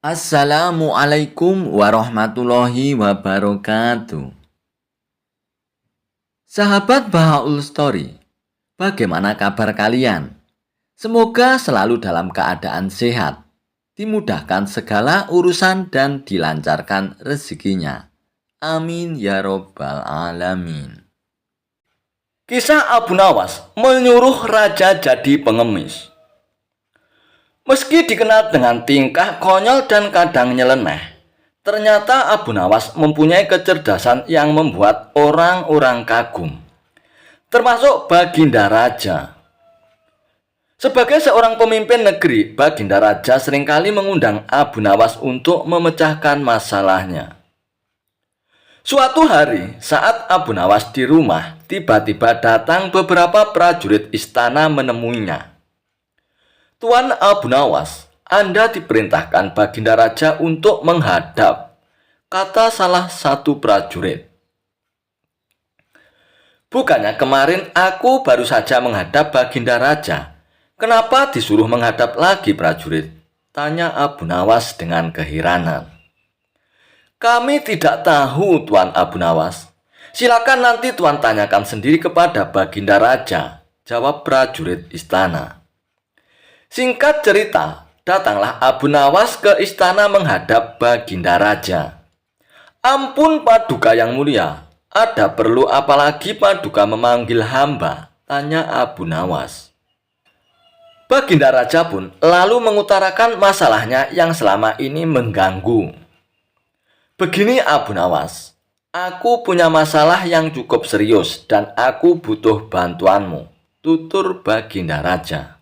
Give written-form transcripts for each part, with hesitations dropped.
Assalamualaikum warahmatullahi wabarakatuh. Sahabat Bahaul Story, bagaimana kabar kalian? Semoga selalu dalam keadaan sehat, dimudahkan segala urusan dan dilancarkan rezekinya. Amin ya robbal alamin. Kisah Abu Nawas menyuruh raja jadi pengemis. Meski dikenal dengan tingkah konyol dan kadang nyeleneh, ternyata Abu Nawas mempunyai kecerdasan yang membuat orang-orang kagum, termasuk Baginda Raja. Sebagai seorang pemimpin negeri, Baginda Raja seringkali mengundang Abu Nawas untuk memecahkan masalahnya. Suatu hari, saat Abu Nawas di rumah, tiba-tiba datang beberapa prajurit istana menemuinya. Tuan Abu Nawas, Anda diperintahkan Baginda Raja untuk menghadap, kata salah satu prajurit. Bukannya kemarin aku baru saja menghadap Baginda Raja. Kenapa disuruh menghadap lagi prajurit? Tanya Abu Nawas dengan keheranan. Kami tidak tahu, Tuan Abu Nawas. Silakan nanti Tuan tanyakan sendiri kepada Baginda Raja, jawab prajurit istana. Singkat cerita, datanglah Abu Nawas ke istana menghadap Baginda Raja. Ampun Paduka yang mulia, ada perlu apa lagi Paduka memanggil hamba? Tanya Abu Nawas. Baginda Raja pun lalu mengutarakan masalahnya yang selama ini mengganggu. Begini Abu Nawas, aku punya masalah yang cukup serius dan aku butuh bantuanmu, tutur Baginda Raja.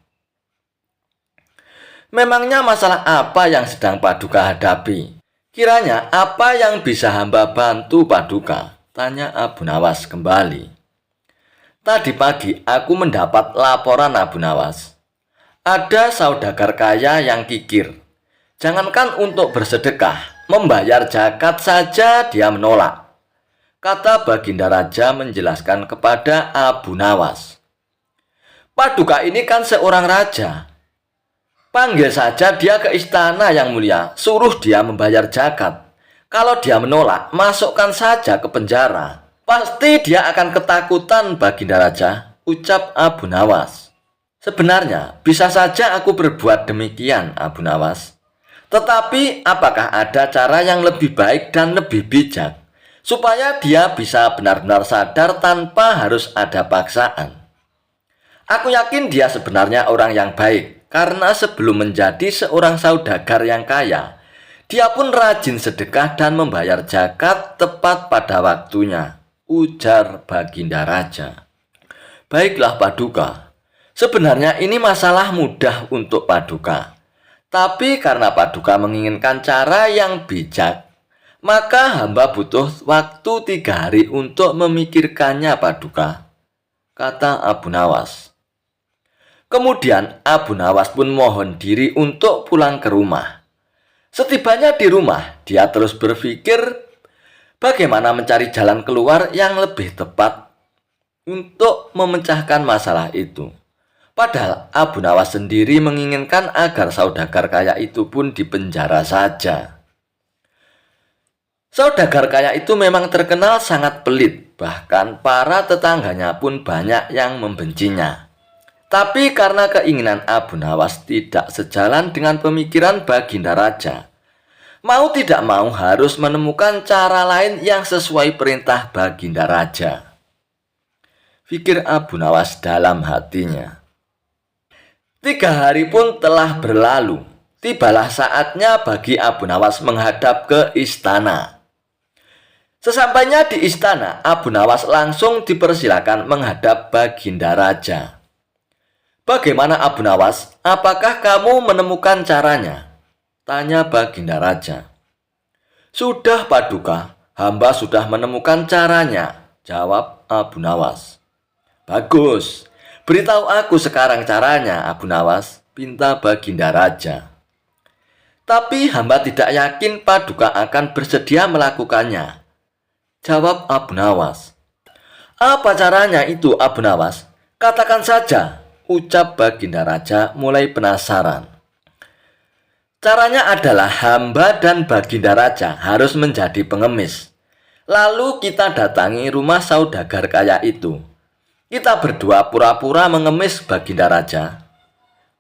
Memangnya masalah apa yang sedang Paduka hadapi? Kiranya apa yang bisa hamba bantu Paduka? Tanya Abu Nawas kembali. Tadi pagi aku mendapat laporan Abu Nawas. Ada saudagar kaya yang kikir. Jangankan untuk bersedekah, membayar zakat saja dia menolak. Kata Baginda Raja menjelaskan kepada Abu Nawas. Paduka ini kan seorang raja. Panggil saja dia ke istana yang mulia, suruh dia membayar zakat. Kalau dia menolak, masukkan saja ke penjara. Pasti dia akan ketakutan Baginda Raja, ucap Abu Nawas. Sebenarnya bisa saja aku berbuat demikian Abu Nawas. Tetapi apakah ada cara yang lebih baik dan lebih bijak, supaya dia bisa benar-benar sadar tanpa harus ada paksaan? Aku yakin dia sebenarnya orang yang baik. Karena sebelum menjadi seorang saudagar yang kaya, dia pun rajin sedekah dan membayar zakat tepat pada waktunya, ujar Baginda Raja. Baiklah Paduka, sebenarnya ini masalah mudah untuk Paduka. Tapi karena Paduka menginginkan cara yang bijak, maka hamba butuh waktu 3 hari untuk memikirkannya Paduka, kata Abu Nawas. Kemudian Abu Nawas pun mohon diri untuk pulang ke rumah. Setibanya di rumah, dia terus berpikir bagaimana mencari jalan keluar yang lebih tepat untuk memecahkan masalah itu. Padahal Abu Nawas sendiri menginginkan agar saudagar kaya itu pun dipenjara saja. Saudagar kaya itu memang terkenal sangat pelit, bahkan para tetangganya pun banyak yang membencinya. Tapi karena keinginan Abu Nawas tidak sejalan dengan pemikiran Baginda Raja, mau tidak mau harus menemukan cara lain yang sesuai perintah Baginda Raja. Pikir Abu Nawas dalam hatinya. 3 hari pun telah berlalu. Tibalah saatnya bagi Abu Nawas menghadap ke istana. Sesampainya di istana, Abu Nawas langsung dipersilakan menghadap Baginda Raja. Bagaimana Abu Nawas? Apakah kamu menemukan caranya? Tanya Baginda Raja. Sudah Paduka, hamba sudah menemukan caranya, jawab Abu Nawas. Bagus, beritahu aku sekarang caranya Abu Nawas, pinta Baginda Raja. Tapi hamba tidak yakin Paduka akan bersedia melakukannya, jawab Abu Nawas. Apa caranya itu Abu Nawas? Katakan saja, ucap Baginda Raja mulai penasaran. Caranya adalah hamba dan baginda raja harus menjadi pengemis. Lalu kita datangi rumah saudagar kaya itu. Kita berdua pura-pura mengemis baginda raja.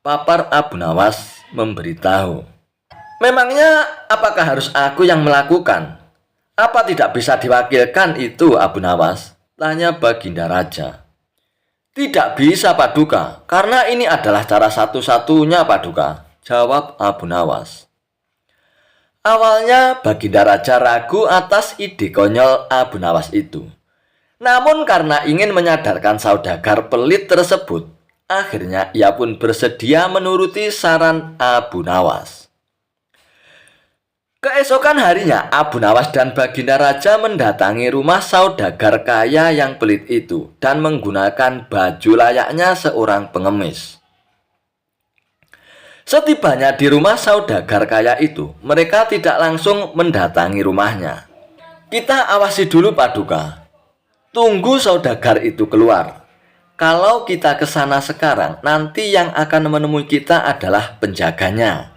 Papar Abu Nawas memberitahu. Memangnya apakah harus aku yang melakukan? Apa tidak bisa diwakilkan itu Abu Nawas? Tanya baginda raja. Tidak bisa Paduka, karena ini adalah cara satu-satunya Paduka, jawab Abu Nawas. Awalnya baginda raja ragu atas ide konyol Abu Nawas itu. Namun karena ingin menyadarkan saudagar pelit tersebut, akhirnya ia pun bersedia menuruti saran Abu Nawas. Keesokan harinya, Abu Nawas dan baginda raja mendatangi rumah saudagar kaya yang pelit itu dan menggunakan baju layaknya seorang pengemis. Setibanya di rumah saudagar kaya itu, mereka tidak langsung mendatangi rumahnya. Kita awasi dulu Paduka. Tunggu saudagar itu keluar. Kalau kita ke sana sekarang, nanti yang akan menemui kita adalah penjaganya.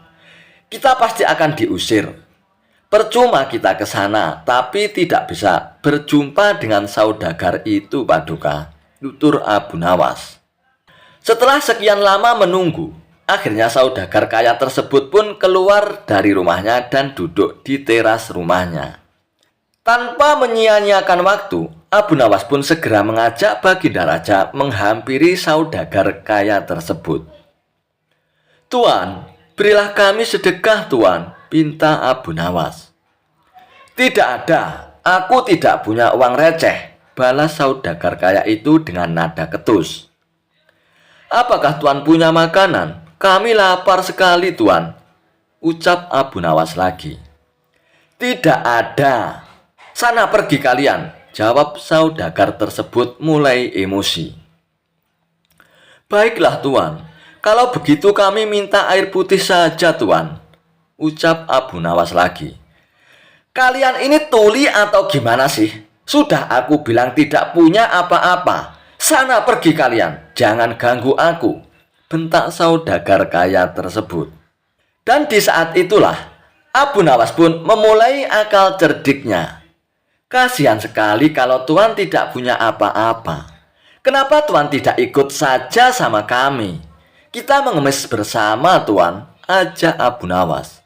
Kita pasti akan diusir. Percuma kita ke sana, tapi tidak bisa berjumpa dengan saudagar itu Paduka, tutur Abu Nawas. Setelah sekian lama menunggu, akhirnya saudagar kaya tersebut pun keluar dari rumahnya dan duduk di teras rumahnya. Tanpa menyia-nyiakan waktu, Abu Nawas pun segera mengajak baginda raja menghampiri saudagar kaya tersebut. Tuan, berilah kami sedekah Tuan, pinta Abu Nawas. Tidak ada, aku tidak punya uang receh, balas saudagar kaya itu dengan nada ketus. Apakah Tuan punya makanan? Kami lapar sekali Tuan, ucap Abu Nawas lagi. Tidak ada, sana pergi kalian, jawab saudagar tersebut mulai emosi. Baiklah Tuan, kalau begitu kami minta air putih saja Tuan, ucap Abu Nawas lagi. Kalian ini tuli atau gimana sih? Sudah aku bilang tidak punya apa-apa. Sana pergi kalian, jangan ganggu aku, bentak saudagar kaya tersebut. Dan di saat itulah, Abu Nawas pun memulai akal cerdiknya. Kasihan sekali kalau Tuan tidak punya apa-apa. Kenapa Tuan tidak ikut saja sama kami? Kita mengemis bersama Tuan, ajak Abu Nawas.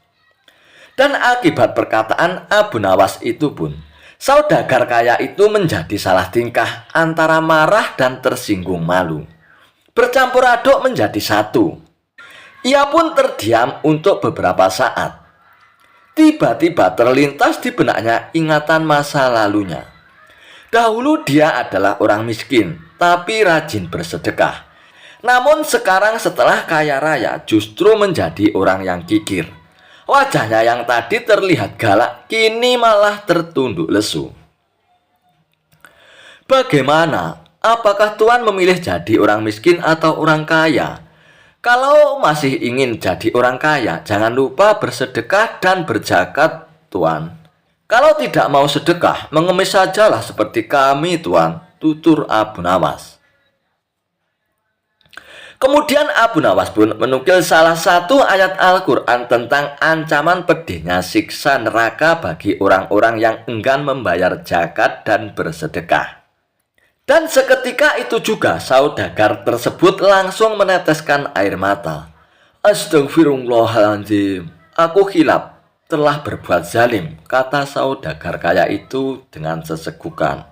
Dan akibat perkataan Abu Nawas itu pun, saudagar kaya itu menjadi salah tingkah antara marah dan tersinggung malu. Bercampur aduk menjadi satu. Ia pun terdiam untuk beberapa saat. Tiba-tiba terlintas di benaknya ingatan masa lalunya. Dahulu dia adalah orang miskin, tapi rajin bersedekah. Namun sekarang setelah kaya raya justru menjadi orang yang kikir. Wajahnya yang tadi terlihat galak, kini malah tertunduk lesu. Bagaimana? Apakah Tuan memilih jadi orang miskin atau orang kaya? Kalau masih ingin jadi orang kaya, jangan lupa bersedekah dan berzakat, Tuan. Kalau tidak mau sedekah, mengemis sajalah seperti kami, Tuan, tutur Abu Nawas. Kemudian Abu Nawas pun menukil salah satu ayat Al-Quran tentang ancaman pedihnya siksa neraka bagi orang-orang yang enggan membayar zakat dan bersedekah. Dan seketika itu juga saudagar tersebut langsung meneteskan air mata. Astagfirullahaladzim, aku khilaf, telah berbuat zalim, kata saudagar kaya itu dengan sesegukan.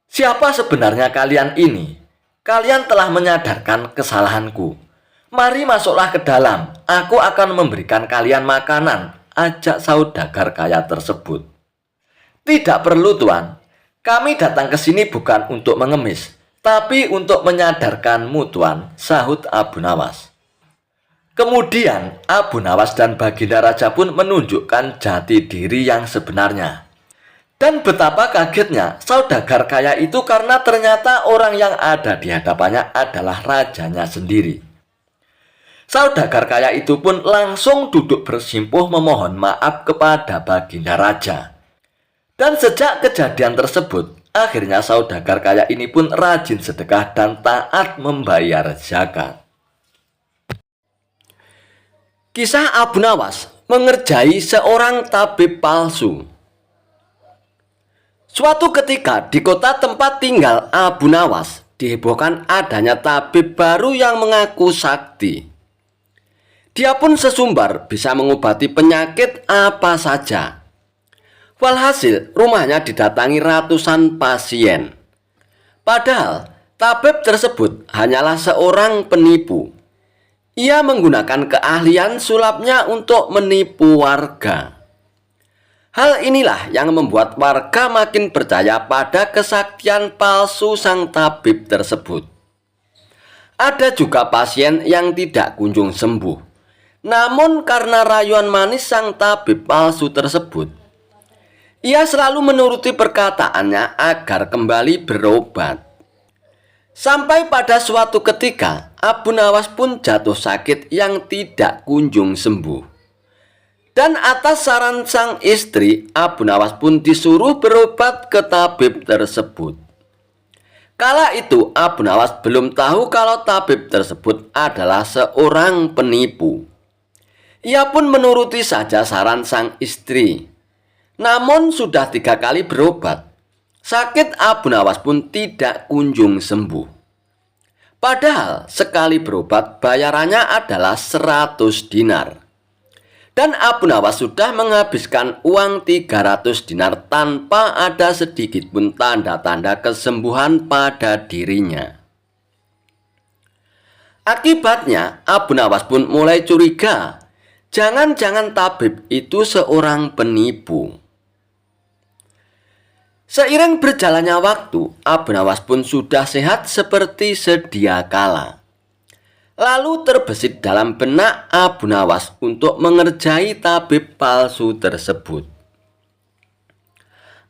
Siapa sebenarnya kalian ini? Kalian telah menyadarkan kesalahanku. Mari masuklah ke dalam, aku akan memberikan kalian makanan, ajak saudagar kaya tersebut. Tidak perlu Tuan, kami datang ke sini bukan untuk mengemis, tapi untuk menyadarkanmu Tuan, sahut Abu Nawas. Kemudian Abu Nawas dan baginda raja pun menunjukkan jati diri yang sebenarnya. Dan betapa kagetnya saudagar kaya itu karena ternyata orang yang ada di hadapannya adalah rajanya sendiri. Saudagar kaya itu pun langsung duduk bersimpuh memohon maaf kepada baginda raja. Dan sejak kejadian tersebut, akhirnya saudagar kaya ini pun rajin sedekah dan taat membayar zakat. Kisah Abu Nawas mengerjai seorang tabib palsu. Suatu ketika di kota tempat tinggal Abu Nawas dihebohkan adanya tabib baru yang mengaku sakti. Dia pun sesumbar bisa mengobati penyakit apa saja. Walhasil rumahnya didatangi ratusan pasien. Padahal tabib tersebut hanyalah seorang penipu. Ia menggunakan keahlian sulapnya untuk menipu warga. Hal inilah yang membuat warga makin percaya pada kesaktian palsu sang tabib tersebut. Ada juga pasien yang tidak kunjung sembuh. Namun karena rayuan manis sang tabib palsu tersebut, ia selalu menuruti perkataannya agar kembali berobat. Sampai pada suatu ketika, Abu Nawas pun jatuh sakit yang tidak kunjung sembuh. Dan atas saran sang istri, Abu Nawas pun disuruh berobat ke tabib tersebut. Kala itu, Abu Nawas belum tahu kalau tabib tersebut adalah seorang penipu. Ia pun menuruti saja saran sang istri. Namun sudah 3 kali berobat, sakit Abu Nawas pun tidak kunjung sembuh. Padahal sekali berobat bayarannya adalah 100 dinar. Dan Abu Nawas sudah menghabiskan uang 300 dinar tanpa ada sedikit pun tanda-tanda kesembuhan pada dirinya. Akibatnya Abu Nawas pun mulai curiga, jangan-jangan tabib itu seorang penipu. Seiring berjalannya waktu, Abu Nawas pun sudah sehat seperti sedia kala. Lalu terbesit dalam benak Abu Nawas untuk mengerjai tabib palsu tersebut.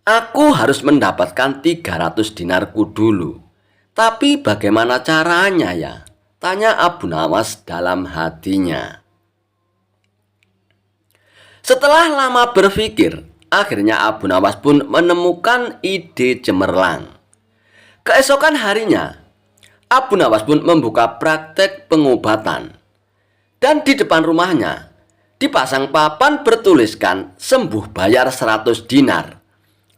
Aku harus mendapatkan 300 dinarku dulu. Tapi bagaimana caranya ya? Tanya Abu Nawas dalam hatinya. Setelah lama berpikir, akhirnya Abu Nawas pun menemukan ide cemerlang. Keesokan harinya, Abu Nawas pun membuka praktek pengobatan. Dan di depan rumahnya, dipasang papan bertuliskan sembuh bayar 100 dinar.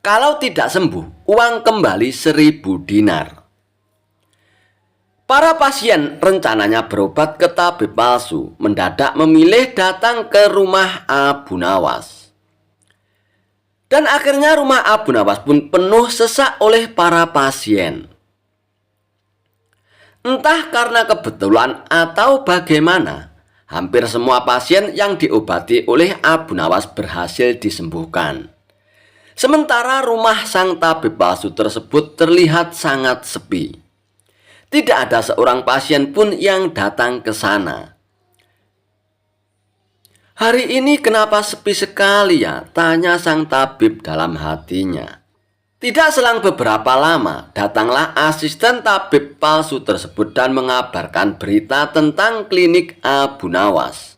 Kalau tidak sembuh, uang kembali 1000 dinar. Para pasien rencananya berobat ke tabib palsu, mendadak memilih datang ke rumah Abu Nawas. Dan akhirnya rumah Abu Nawas pun penuh sesak oleh para pasien. Entah karena kebetulan atau bagaimana, hampir semua pasien yang diobati oleh Abu Nawas berhasil disembuhkan. Sementara rumah sang tabib palsu tersebut terlihat sangat sepi. Tidak ada seorang pasien pun yang datang ke sana. Hari ini kenapa sepi sekali ya? Tanya sang tabib dalam hatinya. Tidak selang beberapa lama, datanglah asisten tabib palsu tersebut dan mengabarkan berita tentang klinik Abu Nawas.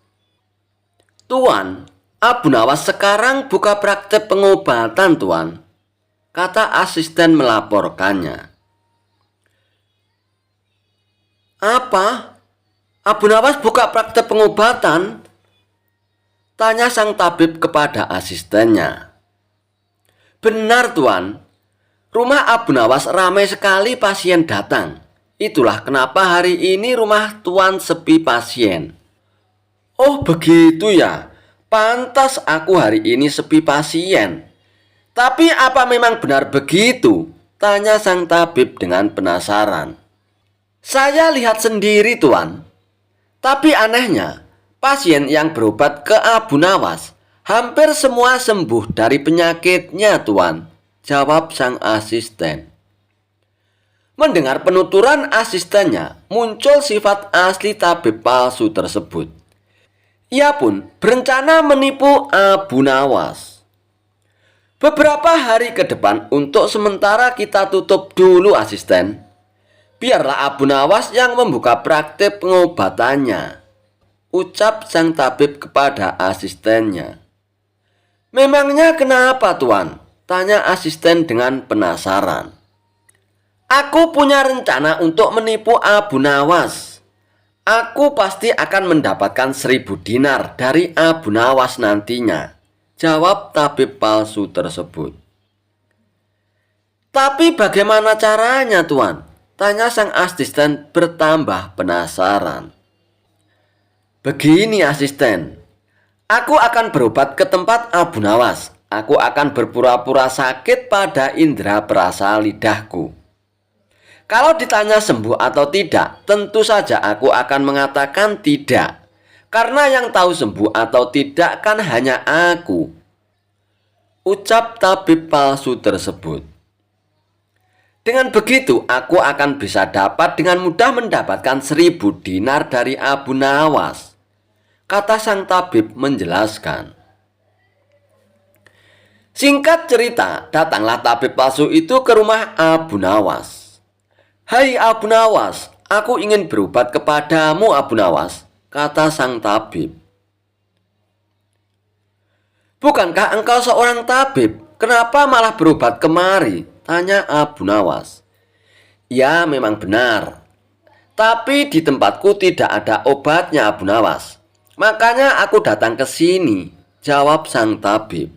Tuan, Abu Nawas sekarang buka praktek pengobatan, Tuan, kata asisten melaporkannya. Apa? Abu Nawas buka praktek pengobatan? Tanya sang tabib kepada asistennya. Benar, Tuan. Rumah Abu Nawas ramai sekali pasien datang. Itulah kenapa hari ini rumah Tuan sepi pasien. Oh begitu ya. Pantas aku hari ini sepi pasien. Tapi apa memang benar begitu? Tanya sang tabib dengan penasaran. Saya lihat sendiri, Tuan. Tapi anehnya, pasien yang berobat ke Abu Nawas hampir semua sembuh dari penyakitnya, Tuan, jawab sang asisten. Mendengar penuturan asistennya, muncul sifat asli tabib palsu tersebut. Ia pun berencana menipu Abu Nawas. Beberapa hari ke depan untuk sementara kita tutup dulu, asisten. Biarlah Abu Nawas yang membuka praktek pengobatannya, ucap sang tabib kepada asistennya. Memangnya kenapa, Tuan? Tanya asisten dengan penasaran. Aku punya rencana untuk menipu Abu Nawas. Aku pasti akan mendapatkan 1.000 dinar dari Abu Nawas nantinya, jawab tabib palsu tersebut. Tapi bagaimana caranya, Tuan? Tanya sang asisten bertambah penasaran. Begini, asisten. Aku akan berobat ke tempat Abu Nawas. Aku akan berpura-pura sakit pada indera perasa lidahku. Kalau ditanya sembuh atau tidak, tentu saja aku akan mengatakan tidak. Karena yang tahu sembuh atau tidak kan hanya aku, ucap tabib palsu tersebut. Dengan begitu, aku akan bisa dapat dengan mudah mendapatkan 1.000 dinar dari Abu Nawas, kata sang tabib menjelaskan. Singkat cerita, datanglah tabib palsu itu ke rumah Abu Nawas. Hai Abu Nawas, aku ingin berobat kepadamu Abu Nawas, kata sang tabib. Bukankah engkau seorang tabib? Kenapa malah berobat kemari? Tanya Abu Nawas. Ya, memang benar. Tapi di tempatku tidak ada obatnya Abu Nawas. Makanya aku datang ke sini, jawab sang tabib.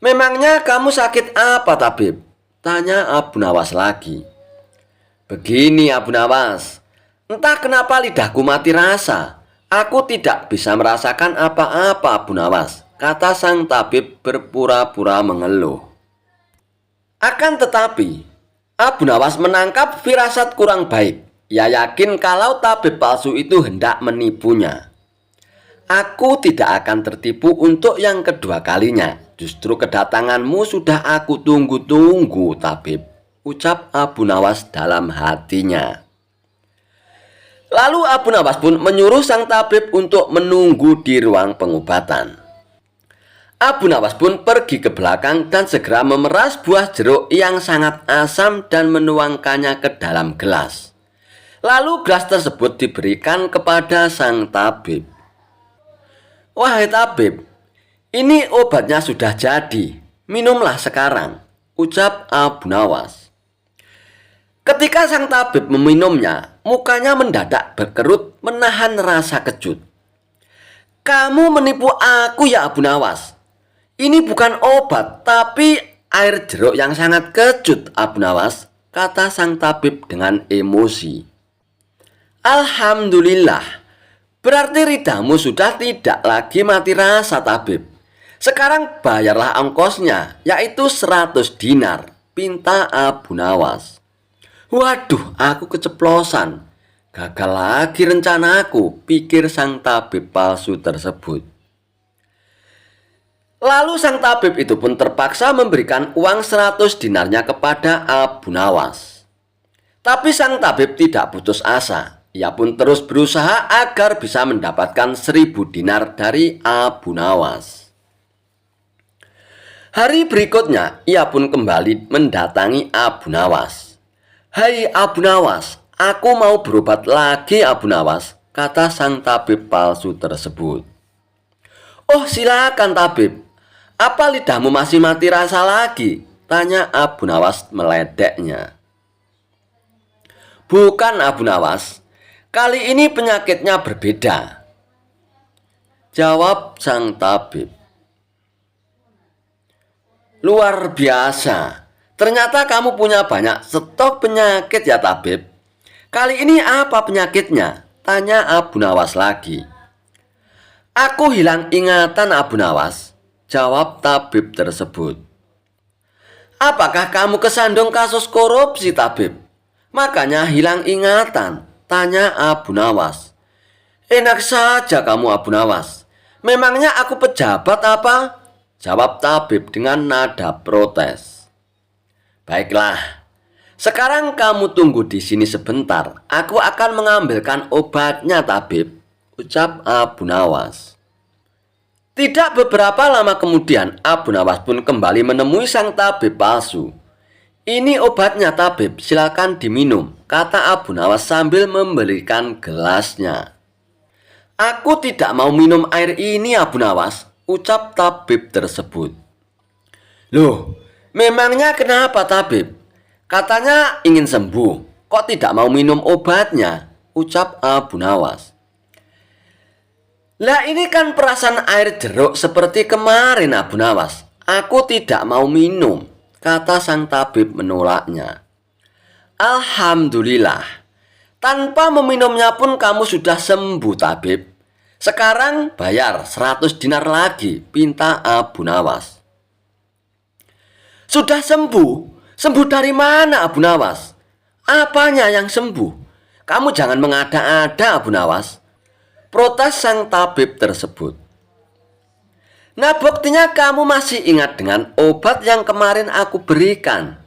Memangnya kamu sakit apa, tabib? Tanya Abu Nawas lagi. Begini Abu Nawas, entah kenapa lidahku mati rasa. Aku tidak bisa merasakan apa-apa Abu Nawas, kata sang tabib berpura-pura mengeluh. Akan tetapi, Abu Nawas menangkap firasat kurang baik. Ia yakin kalau tabib palsu itu hendak menipunya. Aku tidak akan tertipu untuk yang kedua kalinya. Justru kedatanganmu sudah aku tunggu-tunggu, tabib, ucap Abu Nawas dalam hatinya. Lalu Abu Nawas pun menyuruh sang tabib untuk menunggu di ruang pengobatan. Abu Nawas pun pergi ke belakang dan segera memeras buah jeruk yang sangat asam dan menuangkannya ke dalam gelas. Lalu gelas tersebut diberikan kepada sang tabib. Wahai tabib, ini obatnya sudah jadi. Minumlah sekarang, ucap Abu Nawas. Ketika sang tabib meminumnya, mukanya mendadak berkerut menahan rasa kejut. Kamu menipu aku ya Abu Nawas. Ini bukan obat, tapi air jeruk yang sangat kecut Abu Nawas, kata sang tabib dengan emosi. Alhamdulillah, berarti lidahmu sudah tidak lagi mati rasa, tabib. Sekarang bayarlah ongkosnya, yaitu 100 dinar, pinta Abu Nawas. Waduh, aku keceplosan. Gagal lagi rencanaku, pikir sang tabib palsu tersebut. Lalu sang tabib itu pun terpaksa memberikan uang 100 dinarnya kepada Abu Nawas. Tapi sang tabib tidak putus asa. Ia pun terus berusaha agar bisa mendapatkan 1.000 dinar dari Abu Nawas. Hari berikutnya, ia pun kembali mendatangi Abu Nawas. Hai Abu Nawas, aku mau berobat lagi Abu Nawas, kata sang tabib palsu tersebut. Oh silakan tabib, apa lidahmu masih mati rasa lagi? Tanya Abu Nawas meledeknya. Bukan Abu Nawas, kali ini penyakitnya berbeda, jawab sang tabib. Luar biasa. Ternyata kamu punya banyak stok penyakit ya tabib. Kali ini apa penyakitnya? Tanya Abu Nawas lagi. Aku hilang ingatan Abu Nawas, jawab tabib tersebut. Apakah kamu kesandung kasus korupsi tabib? Makanya hilang ingatan, tanya Abu Nawas. Enak saja kamu Abu Nawas. Memangnya aku pejabat apa? Jawab tabib dengan nada protes. Baiklah, sekarang kamu tunggu di sini sebentar. Aku akan mengambilkan obatnya tabib, ucap Abu Nawas. Tidak beberapa lama kemudian, Abu Nawas pun kembali menemui sang tabib palsu. Ini obatnya tabib, silakan diminum, kata Abu Nawas sambil memberikan gelasnya. Aku tidak mau minum air ini Abu Nawas, ucap tabib tersebut. Loh, memangnya kenapa tabib? Katanya ingin sembuh, kok tidak mau minum obatnya? ucap Abu Nawas. Lah ini kan perasan air jeruk seperti kemarin Abu Nawas. Aku tidak mau minum, kata sang tabib menolaknya. Alhamdulillah, tanpa meminumnya pun kamu sudah sembuh tabib. Sekarang bayar 100 dinar lagi, pinta Abu Nawas. Sudah sembuh? Sembuh dari mana Abu Nawas? Apanya yang sembuh? Kamu jangan mengada-ada Abu Nawas, protes sang tabib tersebut. Nah buktinya kamu masih ingat dengan obat yang kemarin aku berikan.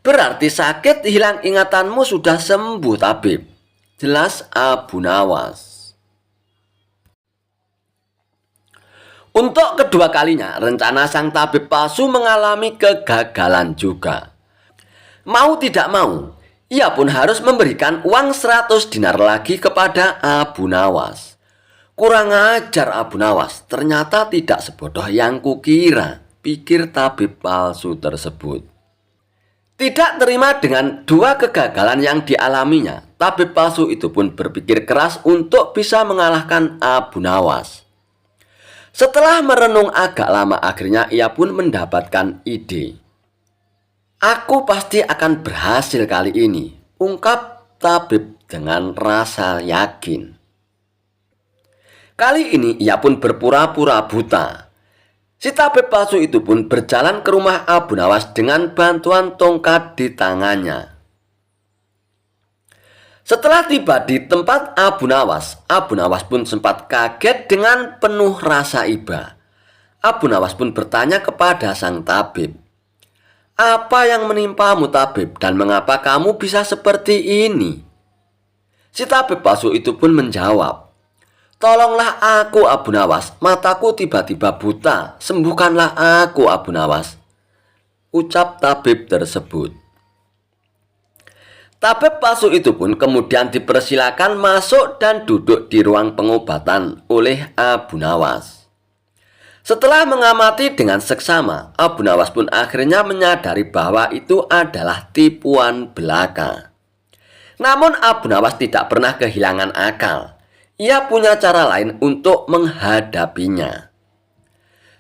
Berarti sakit hilang ingatanmu sudah sembuh tabib, jelas Abu Nawas. Untuk kedua kalinya rencana sang tabib palsu mengalami kegagalan juga. Mau tidak mau, ia pun harus memberikan uang 100 dinar lagi kepada Abu Nawas. Kurang ajar Abu Nawas, ternyata tidak sebodoh yang kukira, pikir tabib palsu tersebut. Tidak terima dengan dua kegagalan yang dialaminya, tabib palsu itu pun berpikir keras untuk bisa mengalahkan Abu Nawas. Setelah merenung agak lama akhirnya ia pun mendapatkan ide. Aku pasti akan berhasil kali ini, ungkap tabib dengan rasa yakin. Kali ini ia pun berpura-pura buta. Si tabib palsu itu pun berjalan ke rumah Abu Nawas dengan bantuan tongkat di tangannya. Setelah tiba di tempat Abu Nawas pun sempat kaget dengan penuh rasa iba. Abu Nawas pun bertanya kepada sang tabib, "Apa yang menimpamu tabib dan mengapa kamu bisa seperti ini?" Si tabib palsu itu pun menjawab, "Tolonglah aku Abu Nawas, mataku tiba-tiba buta, sembuhkanlah aku Abu Nawas," ucap tabib tersebut. Tabib palsu itu pun kemudian dipersilakan masuk dan duduk di ruang pengobatan oleh Abu Nawas. Setelah mengamati dengan seksama, Abu Nawas pun akhirnya menyadari bahwa itu adalah tipuan belaka. Namun Abu Nawas tidak pernah kehilangan akal. Ia punya cara lain untuk menghadapinya.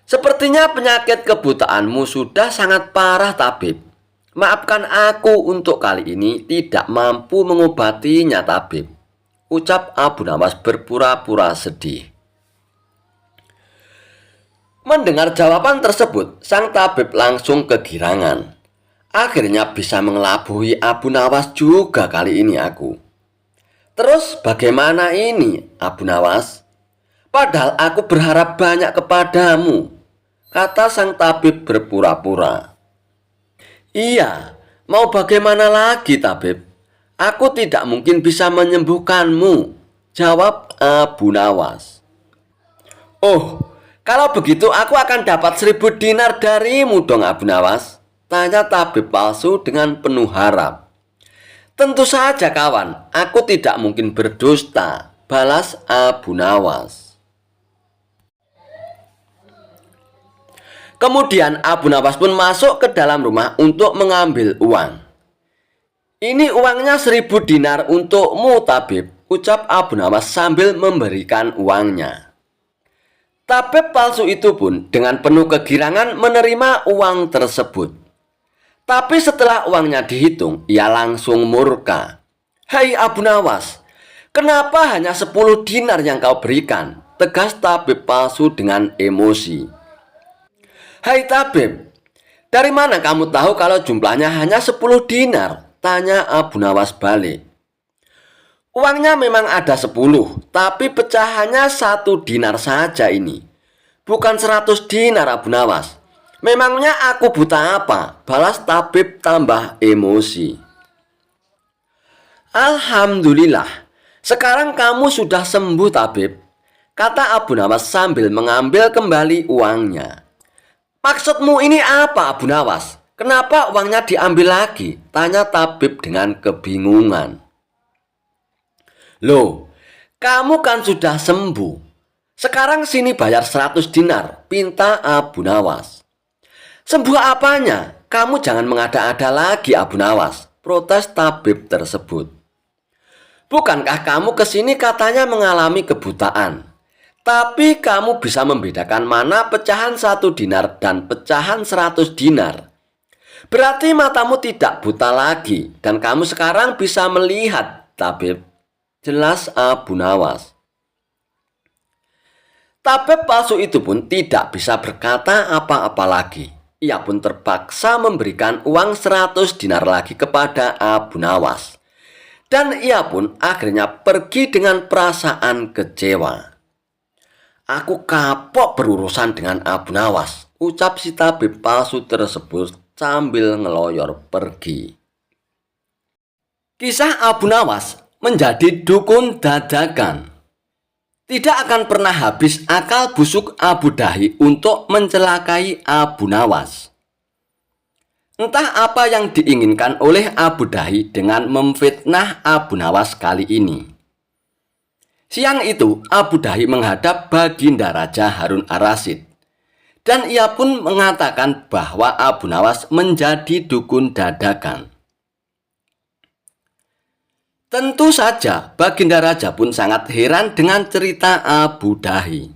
"Sepertinya penyakit kebutaanmu sudah sangat parah tabib. Maafkan aku untuk kali ini tidak mampu mengobatinya tabib," ucap Abu Nawas berpura-pura sedih. Mendengar jawaban tersebut, sang tabib langsung kegirangan. Akhirnya bisa mengelabui Abu Nawas juga kali ini aku. "Terus bagaimana ini Abu Nawas? Padahal aku berharap banyak kepadamu," kata sang tabib berpura-pura. "Iya, mau bagaimana lagi tabib? Aku tidak mungkin bisa menyembuhkanmu," jawab Abu Nawas. "Oh, kalau begitu aku akan dapat 1000 dinar darimu dong Abu Nawas," tanya tabib palsu dengan penuh harap. "Tentu saja kawan, aku tidak mungkin berdusta," balas Abu Nawas. Kemudian Abu Nawas pun masuk ke dalam rumah untuk mengambil uang. "Ini uangnya 1000 dinar untukmu tabib," ucap Abu Nawas sambil memberikan uangnya. Tabib palsu itu pun dengan penuh kegirangan menerima uang tersebut. Tapi setelah uangnya dihitung, ia langsung murka. "Hai Abu Nawas, kenapa hanya 10 dinar yang kau berikan?" tegas tabib palsu dengan emosi. "Hai tabib, dari mana kamu tahu kalau jumlahnya hanya 10 dinar? Tanya Abu Nawas balik. "Uangnya memang ada 10, tapi pecahannya 1 dinar saja ini. Bukan 100 dinar Abu Nawas. Memangnya aku buta apa?" balas tabib tambah emosi. "Alhamdulillah, sekarang kamu sudah sembuh tabib," kata Abu Nawas sambil mengambil kembali uangnya. "Maksudmu ini apa Abu Nawas? Kenapa uangnya diambil lagi?" tanya tabib dengan kebingungan. "Loh, kamu kan sudah sembuh. Sekarang sini bayar 100 dinar, pinta Abu Nawas. "Sembuh apanya? Kamu jangan mengada-ada lagi Abu Nawas," protes tabib tersebut. Bukankah kamu kesini katanya mengalami kebutaan? Tapi kamu bisa membedakan mana pecahan 1 dinar dan pecahan 100 dinar. Berarti matamu tidak buta lagi dan kamu sekarang bisa melihat, tabib. Jelas Abu Nawas. Tabib palsu itu pun tidak bisa berkata apa-apa lagi. Ia pun terpaksa memberikan uang 100 dinar lagi kepada Abu Nawas. Dan ia pun akhirnya pergi dengan perasaan kecewa. Aku kapok berurusan dengan Abu Nawas, ucap si tabib palsu tersebut sambil ngeloyor pergi. Kisah Abu Nawas menjadi dukun dadakan. Tidak akan pernah habis akal busuk Abu Dahi untuk mencelakai Abu Nawas. Entah apa yang diinginkan oleh Abu Dahi dengan memfitnah Abu Nawas kali ini. Siang itu Abu Dahi menghadap Baginda Raja Harun ar-Rasyid. Dan ia pun mengatakan bahwa Abu Nawas menjadi dukun dadakan. Tentu saja Baginda Raja pun sangat heran dengan cerita Abu Dahi.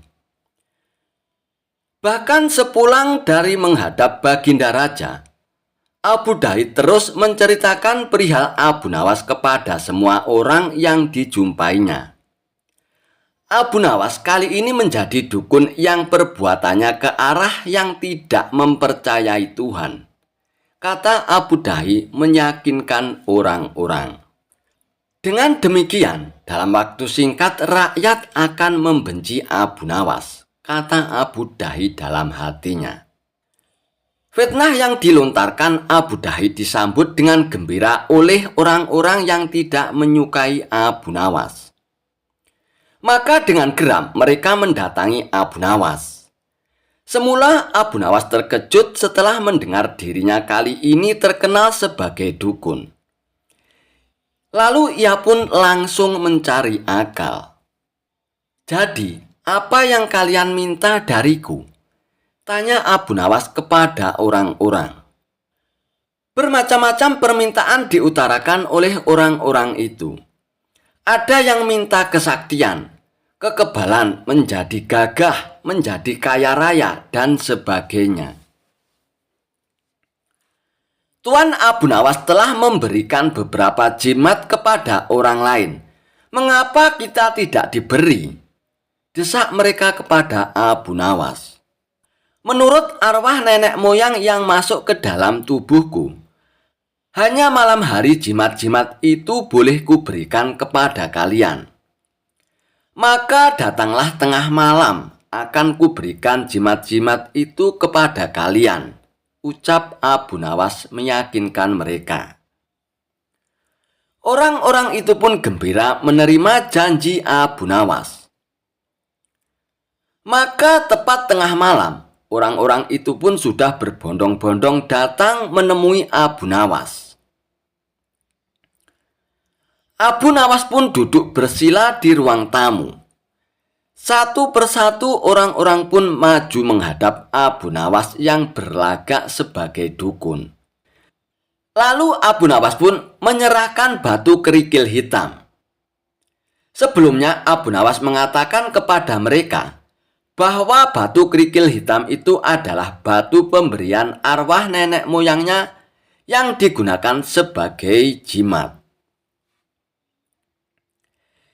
Bahkan sepulang dari menghadap Baginda Raja, Abu Dahi terus menceritakan perihal Abu Nawas kepada semua orang yang dijumpainya. Abu Nawas kali ini menjadi dukun yang perbuatannya ke arah yang tidak mempercayai Tuhan. Kata Abu Dahi meyakinkan orang-orang. Dengan demikian, dalam waktu singkat rakyat akan membenci Abu Nawas, kata Abu Dahi dalam hatinya. Fitnah yang dilontarkan Abu Dahi disambut dengan gembira oleh orang-orang yang tidak menyukai Abu Nawas. Maka dengan geram mereka mendatangi Abu Nawas. Semula Abu Nawas terkejut setelah mendengar dirinya kali ini terkenal sebagai dukun. Lalu ia pun langsung mencari akal. Jadi, apa yang kalian minta dariku? Tanya Abu Nawas kepada orang-orang. Bermacam-macam permintaan diutarakan oleh orang-orang itu. Ada yang minta kesaktian, kekebalan, menjadi gagah, menjadi kaya raya, dan sebagainya. Tuan Abu Nawas telah memberikan beberapa jimat kepada orang lain. Mengapa kita tidak diberi? Desak mereka kepada Abu Nawas. Menurut arwah nenek moyang yang masuk ke dalam tubuhku, hanya malam hari jimat-jimat itu boleh kuberikan kepada kalian. Maka datanglah tengah malam, akan kuberikan jimat-jimat itu kepada kalian. Ucap Abu Nawas meyakinkan mereka. Orang-orang itu pun gembira menerima janji Abu Nawas. Maka tepat tengah malam, orang-orang itu pun sudah berbondong-bondong datang menemui Abu Nawas. Abu Nawas pun duduk bersila di ruang tamu. Satu persatu orang-orang pun maju menghadap Abu Nawas yang berlagak sebagai dukun. Lalu Abu Nawas pun menyerahkan batu kerikil hitam. Sebelumnya Abu Nawas mengatakan kepada mereka bahwa batu kerikil hitam itu adalah batu pemberian arwah nenek moyangnya yang digunakan sebagai jimat.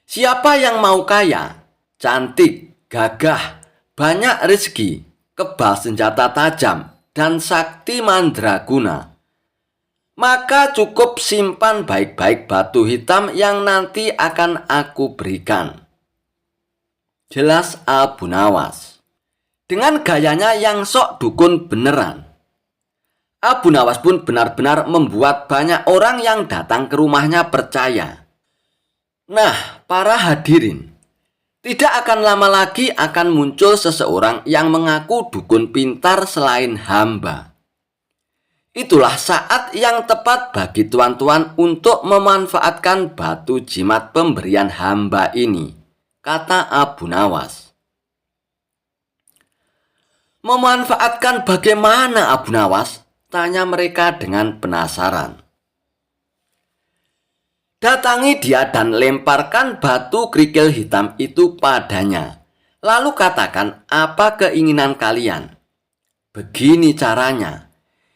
Siapa yang mau kaya, cantik, gagah, banyak rezeki, kebal senjata tajam, dan sakti mandraguna, maka cukup simpan baik-baik batu hitam yang nanti akan aku berikan. Jelas Abu Nawas. Dengan gayanya yang sok dukun beneran, Abu Nawas pun benar-benar membuat banyak orang yang datang ke rumahnya percaya. Nah, para hadirin, tidak akan lama lagi akan muncul seseorang yang mengaku dukun pintar selain hamba. Itulah saat yang tepat bagi tuan-tuan untuk memanfaatkan batu jimat pemberian hamba ini, kata Abu Nawas. Memanfaatkan bagaimana Abu Nawas? Tanya mereka dengan penasaran. Datangi dia dan lemparkan batu kerikil hitam itu padanya. Lalu katakan apa keinginan kalian. Begini caranya.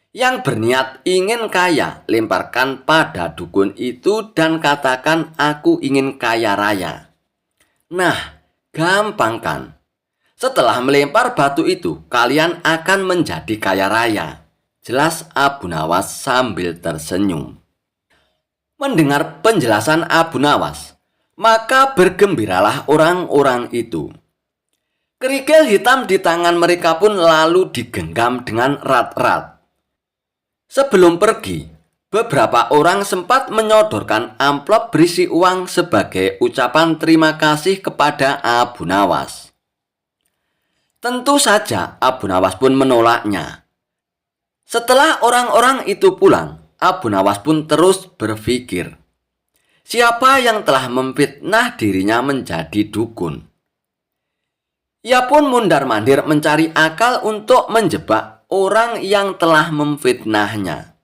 Yang berniat ingin kaya, lemparkan pada dukun itu dan katakan aku ingin kaya raya. Nah, gampang kan? Setelah melempar batu itu, kalian akan menjadi kaya raya. Jelas Abu Nawas sambil tersenyum. Mendengar penjelasan Abu Nawas, maka bergembiralah orang-orang itu. Kerikil hitam di tangan mereka pun lalu digenggam dengan erat-erat. Sebelum pergi, beberapa orang sempat menyodorkan amplop berisi uang sebagai ucapan terima kasih kepada Abu Nawas. Tentu saja Abu Nawas pun menolaknya. Setelah orang-orang itu pulang, Abu Nawas pun terus berpikir, siapa yang telah memfitnah dirinya menjadi dukun? Ia pun mundar-mandir mencari akal untuk menjebak orang yang telah memfitnahnya.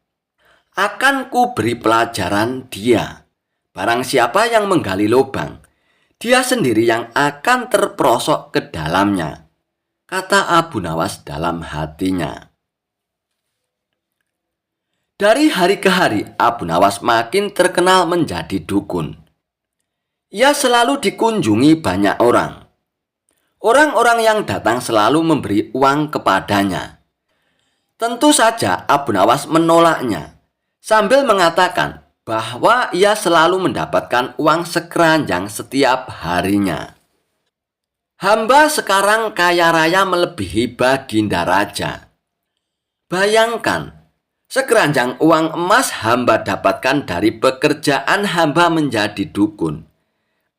Akan ku beri pelajaran dia. Barang siapa yang menggali lubang, dia sendiri yang akan terperosok ke dalamnya, kata Abu Nawas dalam hatinya. Dari hari ke hari, Abu Nawas makin terkenal menjadi dukun. Ia selalu dikunjungi banyak orang. Orang-orang yang datang selalu memberi uang kepadanya. Tentu saja Abu Nawas menolaknya, sambil mengatakan bahwa ia selalu mendapatkan uang sekeranjang setiap harinya. Hamba sekarang kaya raya melebihi Baginda Raja. Bayangkan, sekeranjang uang emas hamba dapatkan dari pekerjaan hamba menjadi dukun,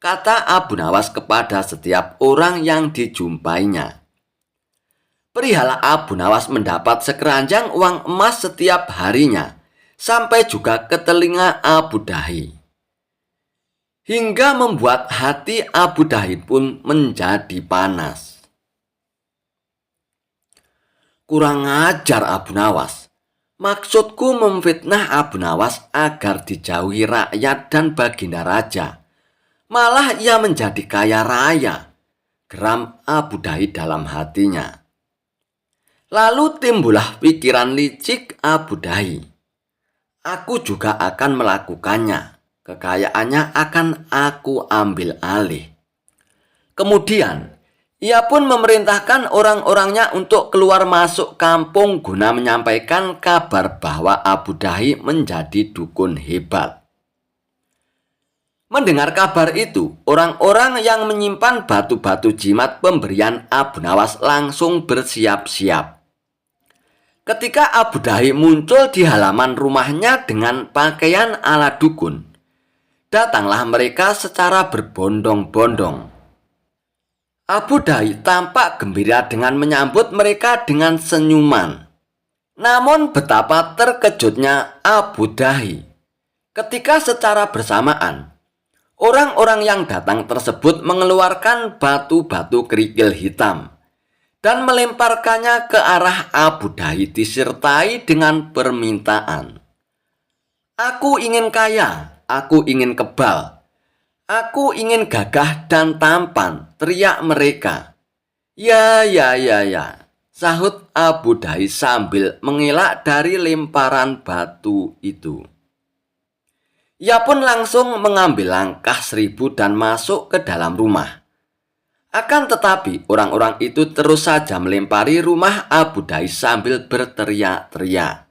kata Abu Nawas kepada setiap orang yang dijumpainya. Perihal Abu Nawas mendapat sekeranjang uang emas setiap harinya, sampai juga ke telinga Abu Dahi. Hingga membuat hati Abu Dahi pun menjadi panas. Kurang ajar Abu Nawas. Maksudku memfitnah Abu Nawas agar dijauhi rakyat dan Baginda Raja. Malah ia menjadi kaya raya, geram Abu Dahi dalam hatinya. Lalu timbullah pikiran licik Abu Dahi. Aku juga akan melakukannya. Kekayaannya akan aku ambil alih. Kemudian, ia pun memerintahkan orang-orangnya untuk keluar masuk kampung guna menyampaikan kabar bahwa Abu Dahi menjadi dukun hebat. Mendengar kabar itu, orang-orang yang menyimpan batu-batu jimat pemberian Abu Nawas langsung bersiap-siap. Ketika Abu Dahi muncul di halaman rumahnya dengan pakaian ala dukun, datanglah mereka secara berbondong-bondong. Abu Dahi tampak gembira dengan menyambut mereka dengan senyuman. Namun betapa terkejutnya Abu Dahi ketika secara bersamaan orang-orang yang datang tersebut mengeluarkan batu-batu kerikil hitam dan melemparkannya ke arah Abu Dahi disertai dengan permintaan. Aku ingin kaya, aku ingin kebal. Aku ingin gagah dan tampan, teriak mereka. Ya, sahut Abu Dahi sambil mengelak dari lemparan batu itu. Ia pun langsung mengambil langkah 1000 dan masuk ke dalam rumah. Akan tetapi orang-orang itu terus saja melempari rumah Abu Dahi sambil berteriak-teriak.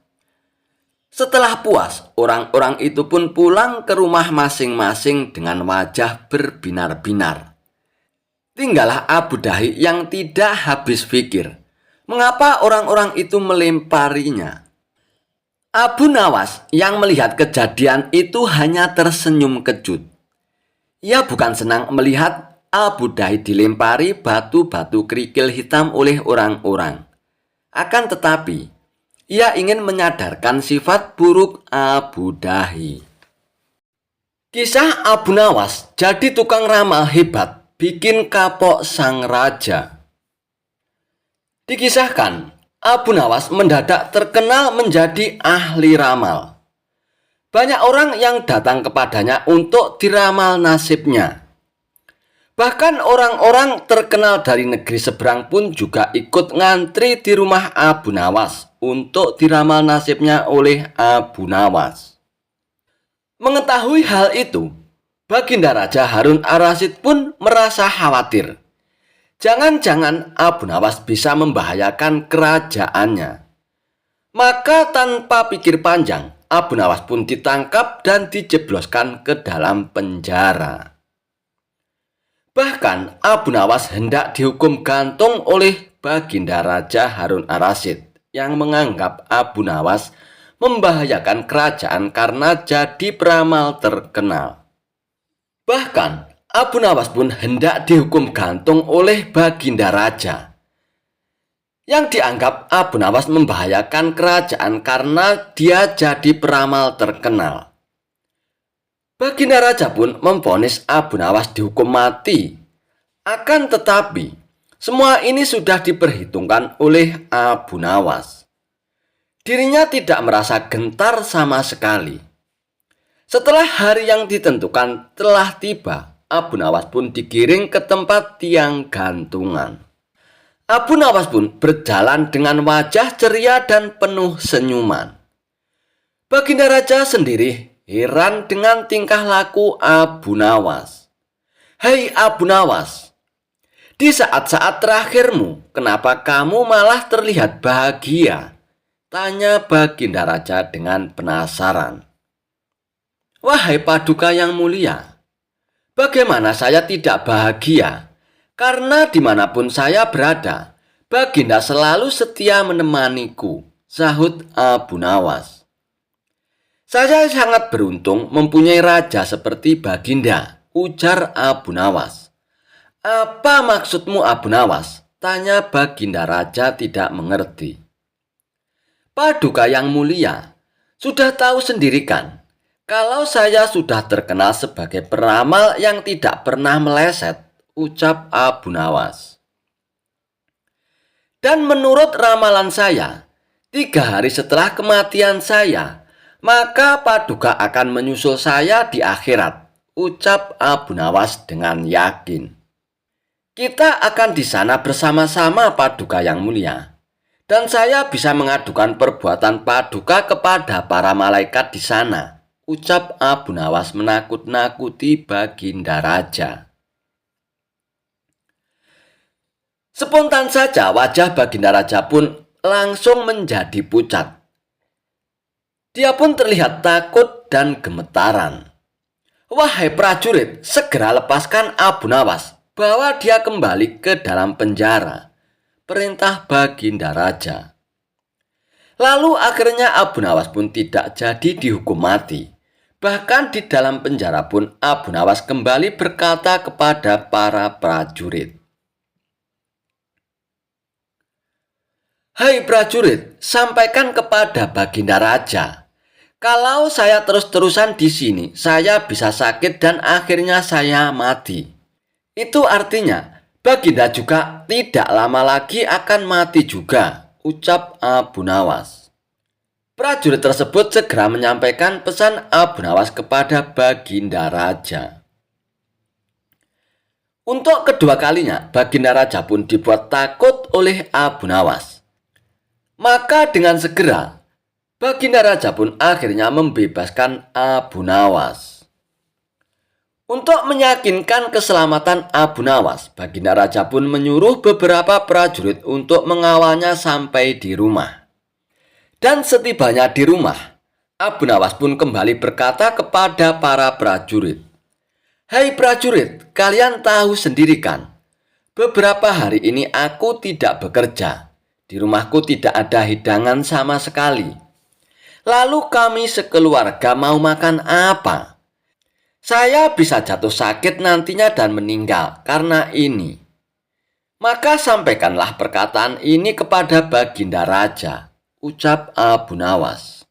Setelah puas, orang-orang itu pun pulang ke rumah masing-masing dengan wajah berbinar-binar. Tinggallah Abu Dahi yang tidak habis pikir, mengapa orang-orang itu melemparinya. Abu Nawas yang melihat kejadian itu hanya tersenyum kejut. Ia bukan senang melihat Abu Dahi dilempari batu-batu kerikil hitam oleh orang-orang. Akan tetapi, ia ingin menyadarkan sifat buruk Abu Dahi. Kisah Abu Nawas jadi tukang ramal hebat, bikin kapok sang raja. Dikisahkan, Abu Nawas mendadak terkenal menjadi ahli ramal. Banyak orang yang datang kepadanya untuk diramal nasibnya. Bahkan orang-orang terkenal dari negeri seberang pun juga ikut ngantri di rumah Abu Nawas untuk diramal nasibnya oleh Abu Nawas. Mengetahui hal itu, Baginda Raja Harun ar-Rasyid pun merasa khawatir. Jangan-jangan Abu Nawas bisa membahayakan kerajaannya. Maka tanpa pikir panjang, Abu Nawas pun ditangkap dan dijebloskan ke dalam penjara. Bahkan Abu Nawas hendak dihukum gantung oleh Baginda Raja Harun ar-Rasyid yang menganggap Abu Nawas membahayakan kerajaan karena jadi peramal terkenal. Bahkan Abu Nawas pun hendak dihukum gantung oleh Baginda Raja yang dianggap Abu Nawas membahayakan kerajaan karena dia jadi peramal terkenal. Baginda Raja pun memvonis Abu Nawas dihukum mati. Akan tetapi, semua ini sudah diperhitungkan oleh Abu Nawas. Dirinya tidak merasa gentar sama sekali. Setelah hari yang ditentukan telah tiba, Abu Nawas pun digiring ke tempat tiang gantungan. Abu Nawas pun berjalan dengan wajah ceria dan penuh senyuman. Baginda Raja sendiri heran dengan tingkah laku Abu Nawas. "Hei Abu Nawas, di saat-saat terakhirmu, kenapa kamu malah terlihat bahagia?" tanya Baginda Raja dengan penasaran. "Wahai Paduka yang mulia, bagaimana saya tidak bahagia? Karena dimanapun saya berada, Baginda selalu setia menemaniku," sahut Abu Nawas. "Saya sangat beruntung mempunyai raja seperti Baginda," ujar Abu Nawas. "Apa maksudmu Abu Nawas?" tanya Baginda Raja tidak mengerti. "Paduka yang mulia, sudah tahu sendiri kan, kalau saya sudah terkenal sebagai peramal yang tidak pernah meleset," ucap Abu Nawas. "Dan menurut ramalan saya, 3 hari setelah kematian saya, maka Paduka akan menyusul saya di akhirat," ucap Abu Nawas dengan yakin. "Kita akan di sana bersama-sama Paduka yang mulia. Dan saya bisa mengadukan perbuatan Paduka kepada para malaikat di sana," ucap Abu Nawas menakut-nakuti Baginda Raja. Spontan saja wajah Baginda Raja pun langsung menjadi pucat. Dia pun terlihat takut dan gemetaran. "Wahai prajurit, segera lepaskan Abu Nawas, bawa dia kembali ke dalam penjara," perintah Baginda Raja. Lalu akhirnya Abu Nawas pun tidak jadi dihukum mati. Bahkan di dalam penjara pun Abu Nawas kembali berkata kepada para prajurit, "Hai prajurit, sampaikan kepada Baginda Raja, kalau saya terus-terusan di sini, saya bisa sakit dan akhirnya saya mati. Itu artinya Baginda juga tidak lama lagi akan mati juga," ucap Abu Nawas. Prajurit tersebut segera menyampaikan pesan Abu Nawas kepada Baginda Raja. Untuk kedua kalinya, Baginda Raja pun dibuat takut oleh Abu Nawas. Maka dengan segera, Baginda Raja pun akhirnya membebaskan Abu Nawas. Untuk meyakinkan keselamatan Abu Nawas, Baginda Raja pun menyuruh beberapa prajurit untuk mengawalnya sampai di rumah. Dan setibanya di rumah, Abu Nawas pun kembali berkata kepada para prajurit, "Hai prajurit, kalian tahu sendiri kan, beberapa hari ini aku tidak bekerja. Di rumahku tidak ada hidangan sama sekali. Lalu kami sekeluarga mau makan apa? Saya bisa jatuh sakit nantinya dan meninggal karena ini. Maka sampaikanlah perkataan ini kepada Baginda Raja," ucap Abu Nawas.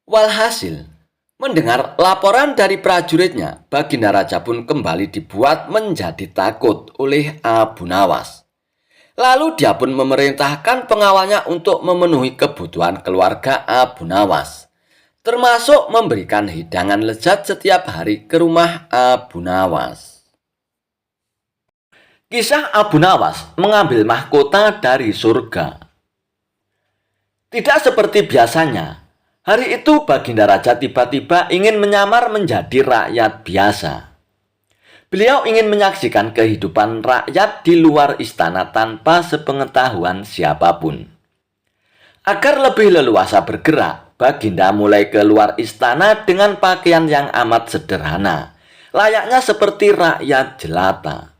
Walhasil, mendengar laporan dari prajuritnya, Baginda Raja pun kembali dibuat menjadi takut oleh Abu Nawas. Lalu dia pun memerintahkan pengawalnya untuk memenuhi kebutuhan keluarga Abu Nawas. termasuk memberikan hidangan lezat setiap hari ke rumah Abu Nawas. Kisah Abu Nawas mengambil mahkota dari surga. Tidak seperti biasanya, hari itu Baginda Raja tiba-tiba ingin menyamar menjadi rakyat biasa. Beliau ingin menyaksikan kehidupan rakyat di luar istana tanpa sepengetahuan siapapun. Agar lebih leluasa bergerak, Baginda mulai keluar istana dengan pakaian yang amat sederhana, layaknya seperti rakyat jelata.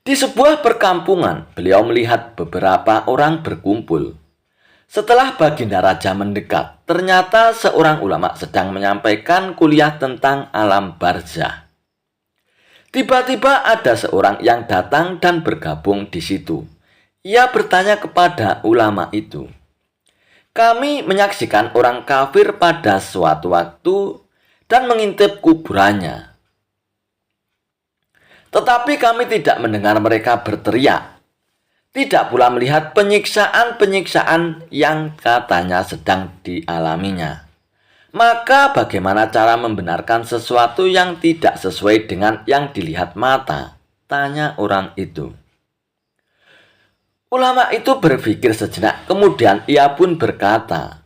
Di sebuah perkampungan, beliau melihat beberapa orang berkumpul. Setelah Baginda Raja mendekat, ternyata seorang ulama sedang menyampaikan kuliah tentang alam barzah. Tiba-tiba ada seorang yang datang dan bergabung di situ. Ia bertanya kepada ulama itu, "Kami menyaksikan orang kafir pada suatu waktu dan mengintip kuburannya. Tetapi kami tidak mendengar mereka berteriak. Tidak pula melihat penyiksaan-penyiksaan yang katanya sedang dialaminya. Maka bagaimana cara membenarkan sesuatu yang tidak sesuai dengan yang dilihat mata?" tanya orang itu. Ulama itu berpikir sejenak, kemudian ia pun berkata,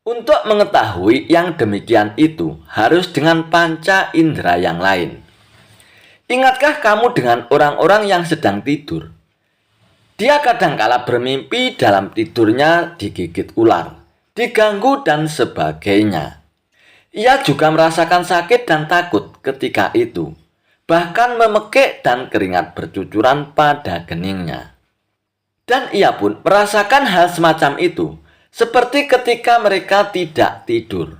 "Untuk mengetahui yang demikian itu harus dengan panca indera yang lain. Ingatkah kamu dengan orang-orang yang sedang tidur? Dia kadangkala bermimpi dalam tidurnya digigit ular, diganggu dan sebagainya. Ia juga merasakan sakit dan takut ketika itu, bahkan memekik dan keringat bercucuran pada keningnya. Dan ia pun merasakan hal semacam itu, seperti ketika mereka tidak tidur.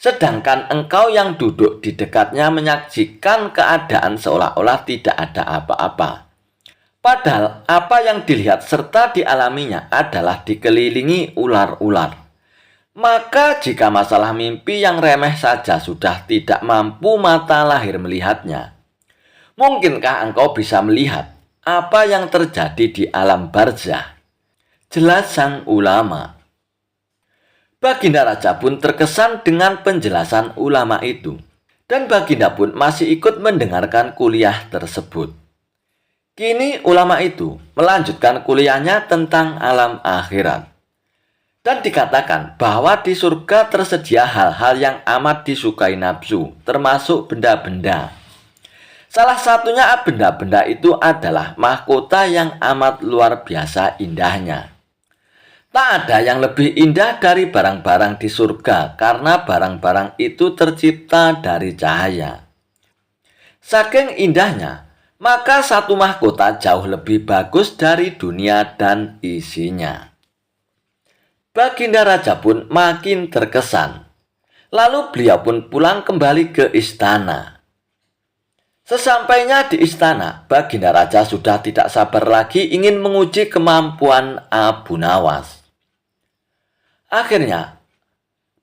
Sedangkan engkau yang duduk di dekatnya menyaksikan keadaan seolah-olah tidak ada apa-apa. Padahal apa yang dilihat serta dialaminya adalah dikelilingi ular-ular. Maka jika masalah mimpi yang remeh saja sudah tidak mampu mata lahir melihatnya, mungkinkah engkau bisa melihat apa yang terjadi di alam barzah?" jelas sang ulama. Baginda Raja pun terkesan dengan penjelasan ulama itu, dan Baginda pun masih ikut mendengarkan kuliah tersebut. Kini ulama itu melanjutkan kuliahnya tentang alam akhirat. Dan dikatakan bahwa di surga tersedia hal-hal yang amat disukai nafsu, termasuk benda-benda. Salah satunya benda-benda itu adalah mahkota yang amat luar biasa indahnya. Tak ada yang lebih indah dari barang-barang di surga karena barang-barang itu tercipta dari cahaya. Saking indahnya, maka satu mahkota jauh lebih bagus dari dunia dan isinya. Baginda Raja pun makin terkesan. Lalu beliau pun pulang kembali ke istana. Sesampainya di istana, Baginda Raja sudah tidak sabar lagi ingin menguji kemampuan Abu Nawas. Akhirnya,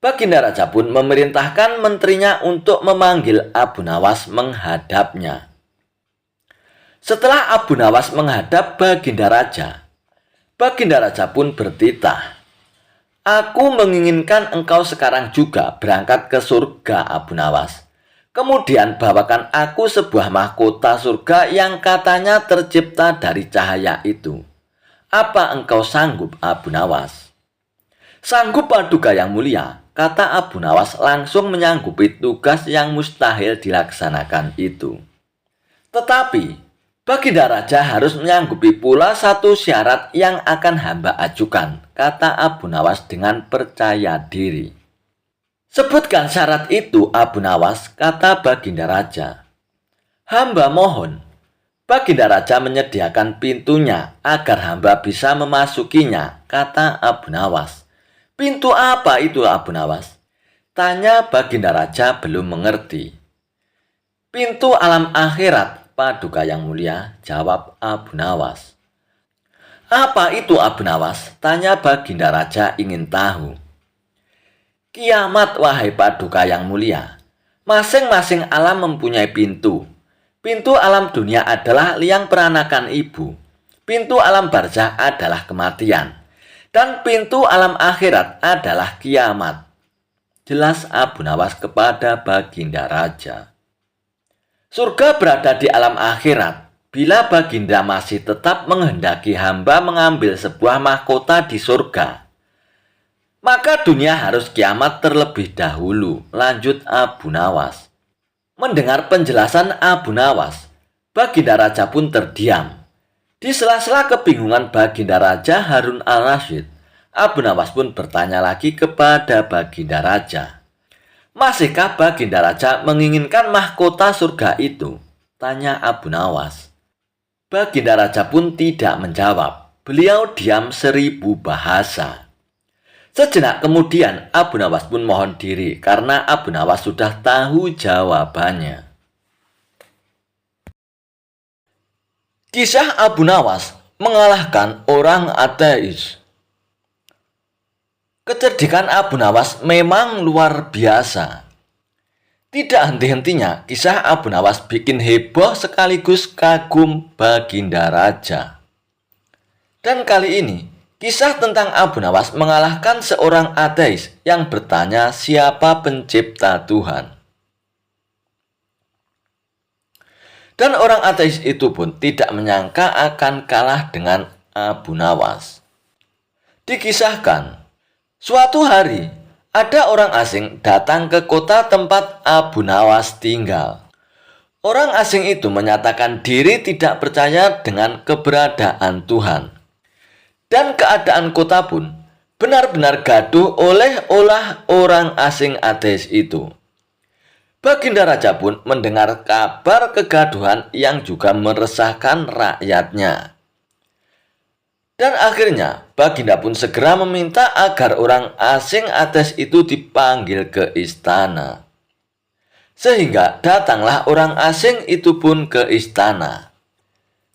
Baginda Raja pun memerintahkan menterinya untuk memanggil Abu Nawas menghadapnya. Setelah Abu Nawas menghadap Baginda Raja pun bertitah, "Aku menginginkan engkau sekarang juga berangkat ke surga, Abu Nawas. Kemudian bawakan aku sebuah mahkota surga yang katanya tercipta dari cahaya itu. Apa engkau sanggup, Abu Nawas?" "Sanggup, Paduka yang mulia," kata Abu Nawas langsung menyanggupi tugas yang mustahil dilaksanakan itu. Tetapi Baginda Raja harus menyanggupi pula satu syarat yang akan hamba ajukan, kata Abu Nawas dengan percaya diri. "Sebutkan syarat itu, Abu Nawas," kata Baginda Raja. "Hamba mohon, Baginda Raja menyediakan pintunya agar hamba bisa memasukinya," kata Abu Nawas. "Pintu apa itu, Abu Nawas?" tanya Baginda Raja belum mengerti. "Pintu alam akhirat, Paduka yang mulia," jawab Abu Nawas. "Apa itu, Abu Nawas?" tanya Baginda Raja ingin tahu. "Kiamat, wahai Paduka yang mulia. Masing-masing alam mempunyai pintu. Pintu alam dunia adalah liang peranakan ibu. Pintu alam barzah adalah kematian. Dan pintu alam akhirat adalah kiamat." jelas Abu Nawas kepada Baginda Raja. Surga berada di alam akhirat. Bila Baginda masih tetap menghendaki hamba mengambil sebuah mahkota di surga, maka dunia harus kiamat terlebih dahulu, lanjut Abu Nawas. Mendengar penjelasan Abu Nawas, Baginda Raja pun terdiam. Di sela-sela kebingungan Baginda Raja Harun al-Rasyid, Abu Nawas pun bertanya lagi kepada Baginda Raja. "Masihkah Baginda Raja menginginkan mahkota surga itu?" tanya Abu Nawas. Baginda Raja pun tidak menjawab. Beliau diam 1000 bahasa. Sejenak kemudian Abu Nawas pun mohon diri karena Abu Nawas sudah tahu jawabannya. Kisah Abu Nawas mengalahkan orang ateis. Kecerdikan Abu Nawas memang luar biasa. Tidak henti-hentinya kisah Abu Nawas bikin heboh sekaligus kagum Baginda Raja. Dan kali ini kisah tentang Abu Nawas mengalahkan seorang ateis yang bertanya siapa pencipta Tuhan. Dan orang ateis itu pun tidak menyangka akan kalah dengan Abu Nawas. Dikisahkan, suatu hari ada orang asing datang ke kota tempat Abu Nawas tinggal. Orang asing itu menyatakan diri tidak percaya dengan keberadaan Tuhan. Dan keadaan kota pun benar-benar gaduh oleh orang asing ateis itu. Baginda Raja pun mendengar kabar kegaduhan yang juga meresahkan rakyatnya. Dan akhirnya Baginda pun segera meminta agar orang asing ateis itu dipanggil ke istana. Sehingga datanglah orang asing itu pun ke istana.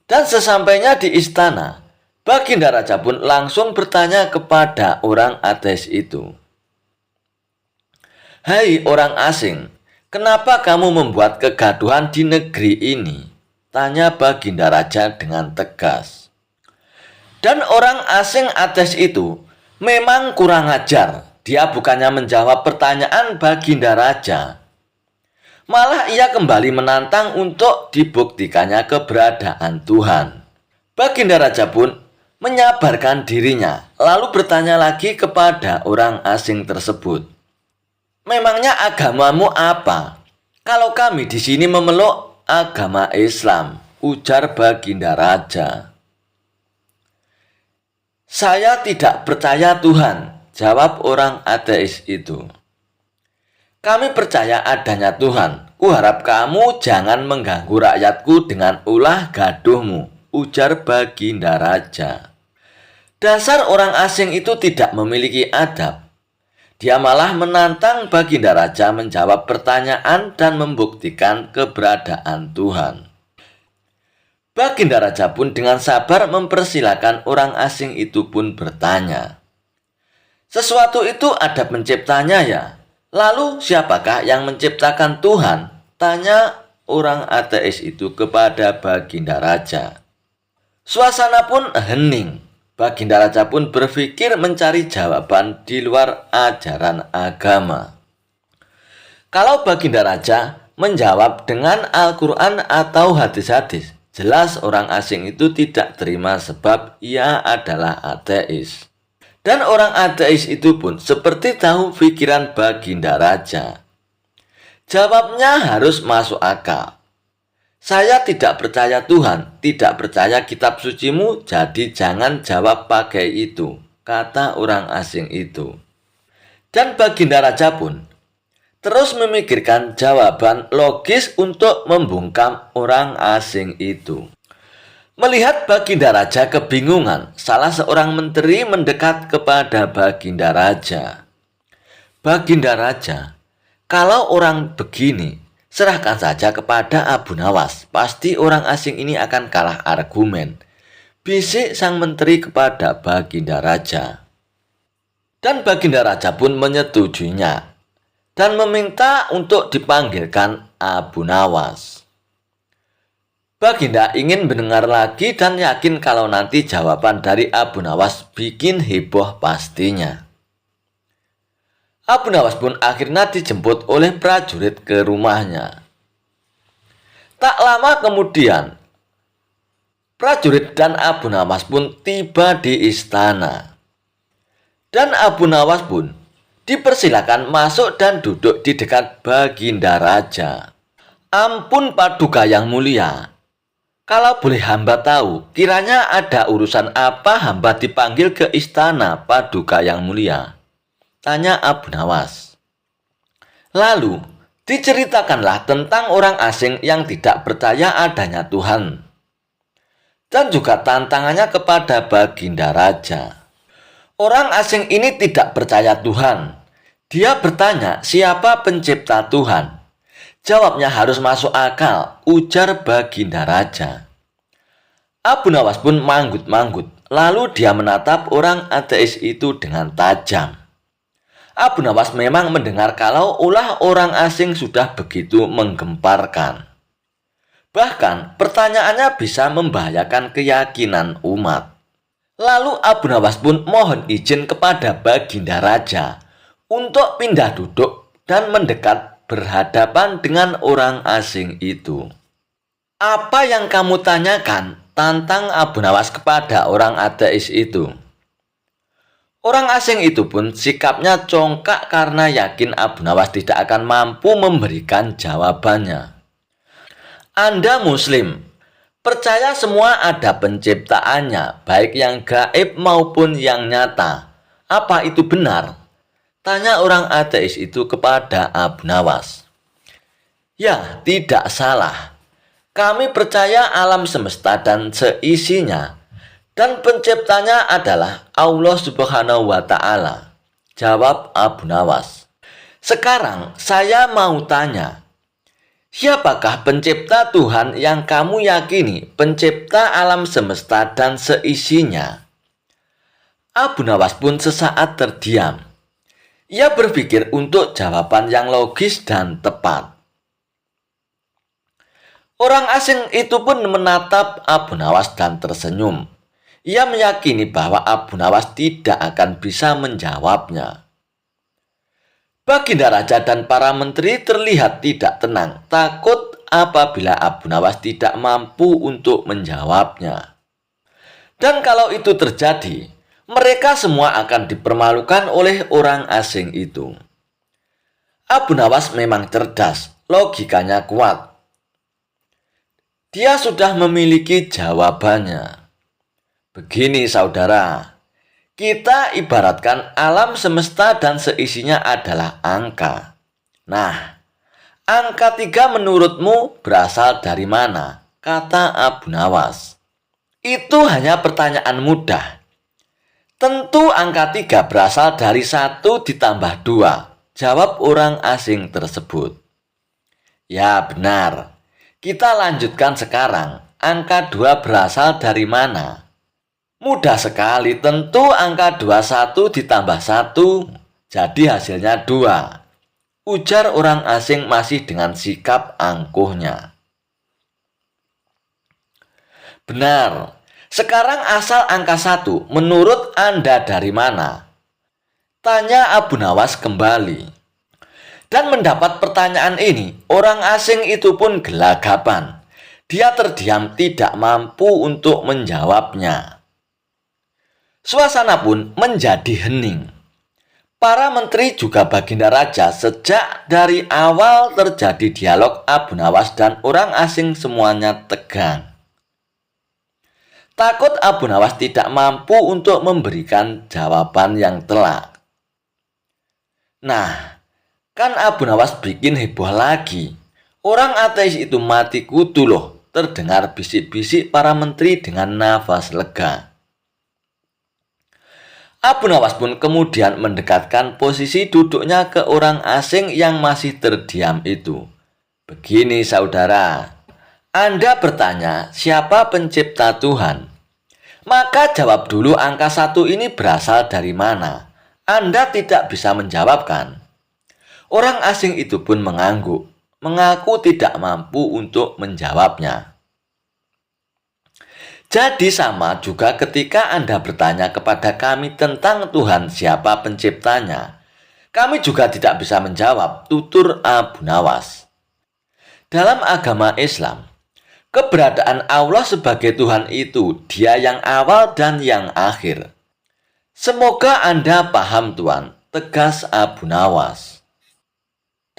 Dan sesampainya di istana, Baginda Raja pun langsung bertanya kepada orang ateis itu. "Hai orang asing, kenapa kamu membuat kegaduhan di negeri ini?" tanya Baginda Raja dengan tegas. Dan orang asing ateis itu memang kurang ajar. Dia bukannya menjawab pertanyaan Baginda Raja, malah ia kembali menantang untuk dibuktikannya keberadaan Tuhan. Baginda Raja pun menyabarkan dirinya, lalu bertanya lagi kepada orang asing tersebut. "Memangnya agamamu apa? Kalau kami di sini memeluk agama Islam," ujar Baginda Raja. "Saya tidak percaya Tuhan," jawab orang ateis itu. "Kami percaya adanya Tuhan. Kuharap kamu jangan mengganggu rakyatku dengan ulah gaduhmu," ujar Baginda Raja. Dasar orang asing itu tidak memiliki adab. Dia malah menantang Baginda Raja menjawab pertanyaan dan membuktikan keberadaan Tuhan. Baginda Raja pun dengan sabar mempersilahkan orang asing itu pun bertanya. "Sesuatu itu ada penciptanya ya? Lalu siapakah yang menciptakan Tuhan?" tanya orang ateis itu kepada Baginda Raja. Suasana pun hening. Baginda Raja pun berpikir mencari jawaban di luar ajaran agama. Kalau Baginda Raja menjawab dengan Al-Quran atau hadis-hadis, jelas orang asing itu tidak terima sebab ia adalah ateis. Dan orang ateis itu pun seperti tahu pikiran Baginda Raja. Jawabnya harus masuk akal. "Saya tidak percaya Tuhan, tidak percaya kitab sucimu, jadi jangan jawab pakai itu," kata orang asing itu. Dan Baginda Raja pun terus memikirkan jawaban logis untuk membungkam orang asing itu. Melihat Baginda Raja kebingungan, salah seorang menteri mendekat kepada Baginda Raja. "Baginda Raja, kalau orang begini, serahkan saja kepada Abu Nawas. Pasti orang asing ini akan kalah argumen," bisik sang menteri kepada Baginda Raja. Dan Baginda Raja pun menyetujuinya dan meminta untuk dipanggilkan Abu Nawas. Baginda ingin mendengar lagi dan yakin kalau nanti jawaban dari Abu Nawas bikin heboh pastinya. Abu Nawas pun akhirnya dijemput oleh prajurit ke rumahnya. Tak lama kemudian, prajurit dan Abu Nawas pun tiba di istana. Dan Abu Nawas pun dipersilakan masuk dan duduk di dekat Baginda Raja. Ampun Paduka yang mulia, kalau boleh hamba tahu, kiranya ada urusan apa hamba dipanggil ke istana Paduka yang mulia? Tanya Abu Nawas. Lalu, diceritakanlah tentang orang asing yang tidak percaya adanya Tuhan. Dan juga tantangannya kepada Baginda Raja. Orang asing ini tidak percaya Tuhan. Dia bertanya siapa pencipta Tuhan. Jawabnya harus masuk akal, ujar Baginda Raja. Abu Nawas pun manggut-manggut, lalu dia menatap orang ateis itu dengan tajam. Abu Nawas memang mendengar kalau ulah orang asing sudah begitu menggemparkan. Bahkan pertanyaannya bisa membahayakan keyakinan umat. Lalu Abu Nawas pun mohon izin kepada Baginda Raja untuk pindah duduk dan mendekat berhadapan dengan orang asing itu. Apa yang kamu tanyakan? Tantang Abu Nawas kepada orang ateis itu. Orang asing itu pun sikapnya congkak karena yakin Abu Nawas tidak akan mampu memberikan jawabannya. Anda Muslim, percaya semua ada penciptaannya, baik yang gaib maupun yang nyata. Apa itu benar? Tanya orang ateis itu kepada Abu Nawas. Ya, tidak salah. Kami percaya alam semesta dan seisinya, dan penciptanya adalah Allah Subhanahu wa Ta'ala, jawab Abu Nawas. Sekarang saya mau tanya, siapakah pencipta Tuhan yang kamu yakini pencipta alam semesta dan seisinya? Abu Nawas pun sesaat terdiam. Ia berpikir untuk jawaban yang logis dan tepat. Orang asing itu pun menatap Abu Nawas dan tersenyum. Ia meyakini bahwa Abu Nawas tidak akan bisa menjawabnya. Baginda Raja dan para menteri terlihat tidak tenang, takut apabila Abu Nawas tidak mampu untuk menjawabnya. Dan kalau itu terjadi, mereka semua akan dipermalukan oleh orang asing itu. Abu Nawas memang cerdas, logikanya kuat. Dia sudah memiliki jawabannya. Begini saudara, kita ibaratkan alam semesta dan seisinya adalah angka. Nah, angka 3 menurutmu berasal dari mana? Kata Abu Nawas. Itu hanya pertanyaan mudah. Tentu angka 3 berasal dari 1 ditambah 2, jawab orang asing tersebut. Ya benar, kita lanjutkan sekarang. Angka 2 berasal dari mana? Mudah sekali, tentu angka 21 ditambah 1, jadi hasilnya 2. Ujar orang asing masih dengan sikap angkuhnya. Benar, sekarang asal angka 1 menurut Anda dari mana? Tanya Abu Nawas kembali. Dan mendapat pertanyaan ini, orang asing itu pun gelagapan. Dia terdiam tidak mampu untuk menjawabnya. Suasana pun menjadi hening. Para menteri juga Baginda Raja sejak dari awal terjadi dialog Abu Nawas dan orang asing semuanya tegang. Takut Abu Nawas tidak mampu untuk memberikan jawaban yang telak. Nah, kan Abu Nawas bikin heboh lagi. Orang ateis itu mati kutu loh, terdengar bisik-bisik para menteri dengan nafas lega. Abu Nawas pun kemudian mendekatkan posisi duduknya ke orang asing yang masih terdiam itu. Begini saudara, Anda bertanya siapa pencipta Tuhan? Maka jawab dulu angka 1 ini berasal dari mana? Anda tidak bisa menjawabkan. Orang asing itu pun mengangguk, mengaku tidak mampu untuk menjawabnya. Jadi sama juga ketika Anda bertanya kepada kami tentang Tuhan siapa penciptanya. Kami juga tidak bisa menjawab, tutur Abu Nawas. Dalam agama Islam, keberadaan Allah sebagai Tuhan itu Dia yang awal dan yang akhir. Semoga Anda paham, Tuan, tegas Abu Nawas.